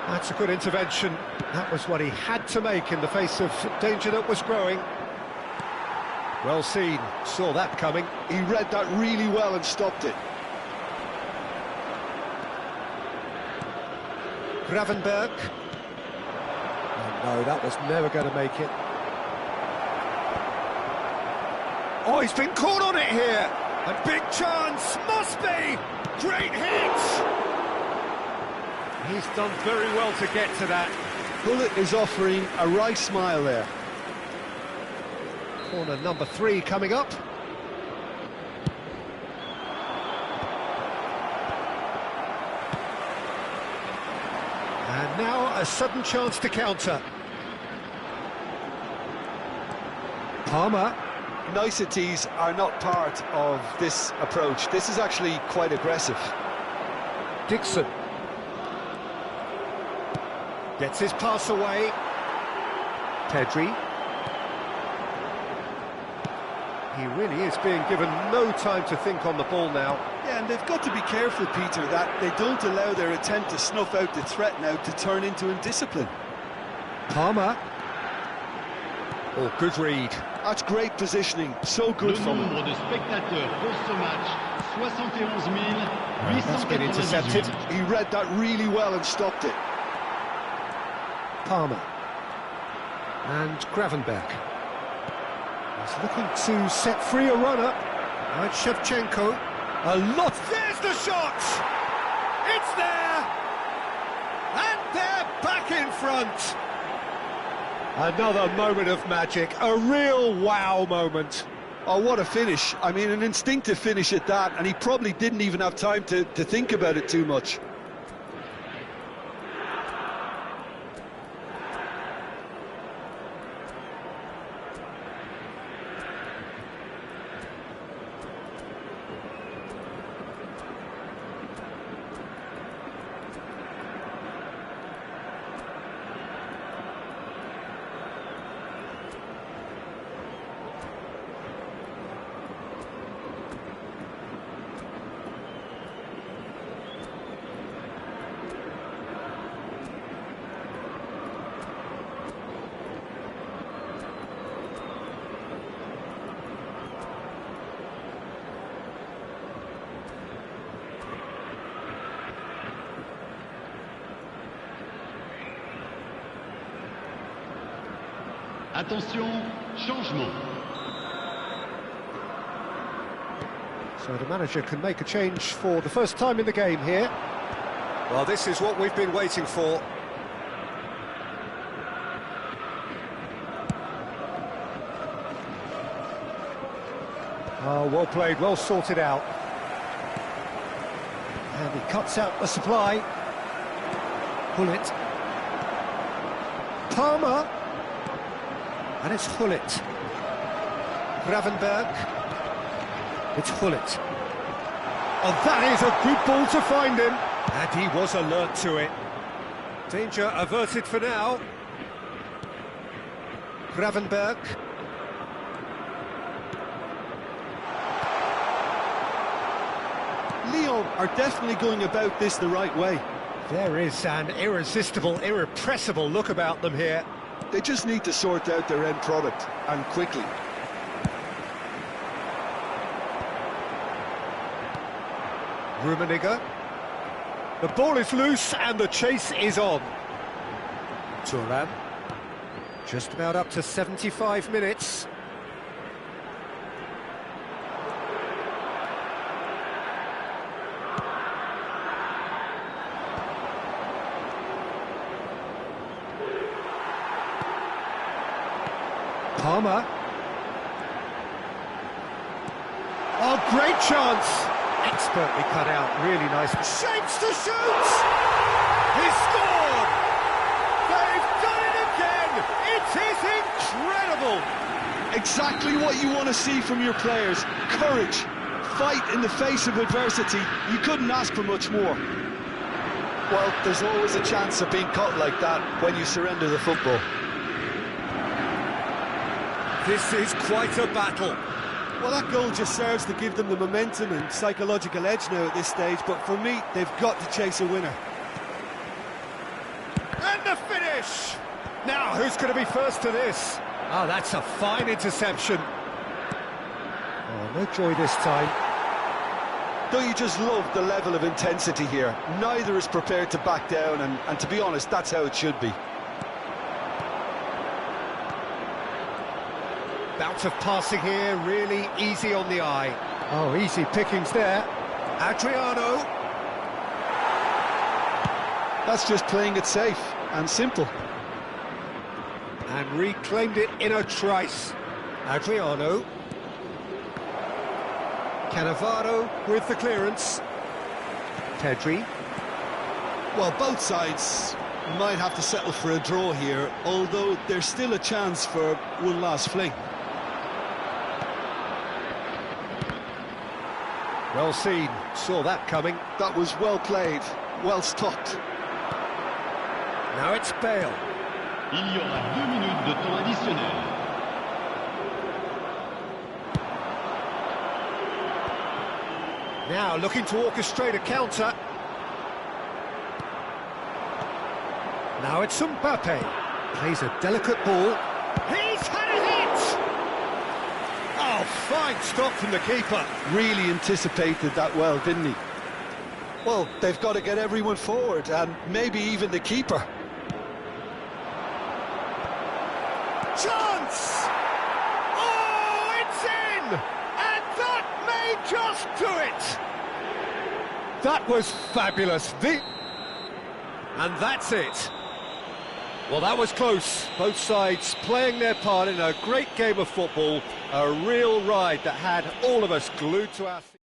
That's a good intervention. That was what he had to make in the face of danger that was growing. Well seen, saw that coming. He read that really well and stopped it. Gravenberg. Oh no, that was never going to make it. Oh, he's been caught on it here. A big chance, must be. Great hit. He's done very well to get to that. Bullet is offering a wry smile there. Corner number 3 coming up. And now a sudden chance to counter. Palmer. Niceties are not part of this approach. This is actually quite aggressive. Dixon. Gets his pass away. Pedri. He really is being given no time to think on the ball now. Yeah, and they've got to be careful, Peter, that they don't allow their attempt to snuff out the threat now to turn into indiscipline. Palmer. Oh, good read. That's great positioning, so good Le from him. nombre de spectateurs pour ce match, 71 That's been 898. intercepted. He read that really well and stopped it. Palmer. And Gravenberg. He's looking to set free a runner. Now it's Shevchenko. A lot. There's the shot! It's there! And they're back in front. Another moment of magic, a real wow moment. Oh, what a finish. I mean, an instinctive finish at that, and he probably didn't even have time to think about it too much. Attention, changement. So the manager can make a change for the first time in the game here. Well, this is what we've been waiting for. Oh, well played, well sorted out. And he cuts out the supply. Hullet. Palmer. And it's Hullet. Gravenberg. It's Hullet. Oh, that is a good ball to find him. And he was alert to it. Danger averted for now. Gravenberg. Lyon are definitely going about this the right way. There is an irresistible, irrepressible look about them here. They just need to sort out their end product, and quickly. Rummenigge. The ball is loose and the chase is on. Thuram. Just about up to 75 minutes. Palmer. Oh, great chance! Expertly cut out, really nice. Shapes to shoot! He scored! They've done it again! It is incredible! Exactly what you want to see from your players. Courage, fight in the face of adversity. You couldn't ask for much more. Well, there's always a chance of being caught like that when you surrender the football. This is quite a battle. Well, that goal just serves to give them the momentum and psychological edge now at this stage, but for me, they've got to chase a winner. And the finish! Now, who's going to be first to this? Oh, that's a fine interception. Oh, no joy this time. Don't you just love the level of intensity here? Neither is prepared to back down, and to be honest, that's how it should be. Bout of passing here, really easy on the eye. Oh, easy pickings there. Adriano. That's just playing it safe and simple. And reclaimed it in a trice. Adriano. Cannavaro with the clearance. Pedri. Well, both sides might have to settle for a draw here, although there's still a chance for one last fling. Well seen, saw that coming. That was well played, well stopped. Now it's Bale. Il y aura 2 minutes de temps additionnel. Now looking to orchestrate a counter. Now it's Mbappe. Plays a delicate ball. He's had a hit! Oh, fine stop from the keeper. Really anticipated that well, didn't he? Well, they've got to get everyone forward, and maybe even the keeper. Chance! Oh, it's in! And that may just do it! That was fabulous. And that's it. Well, that was close. Both sides playing their part in a great game of football. A real ride that had all of us glued to our feet.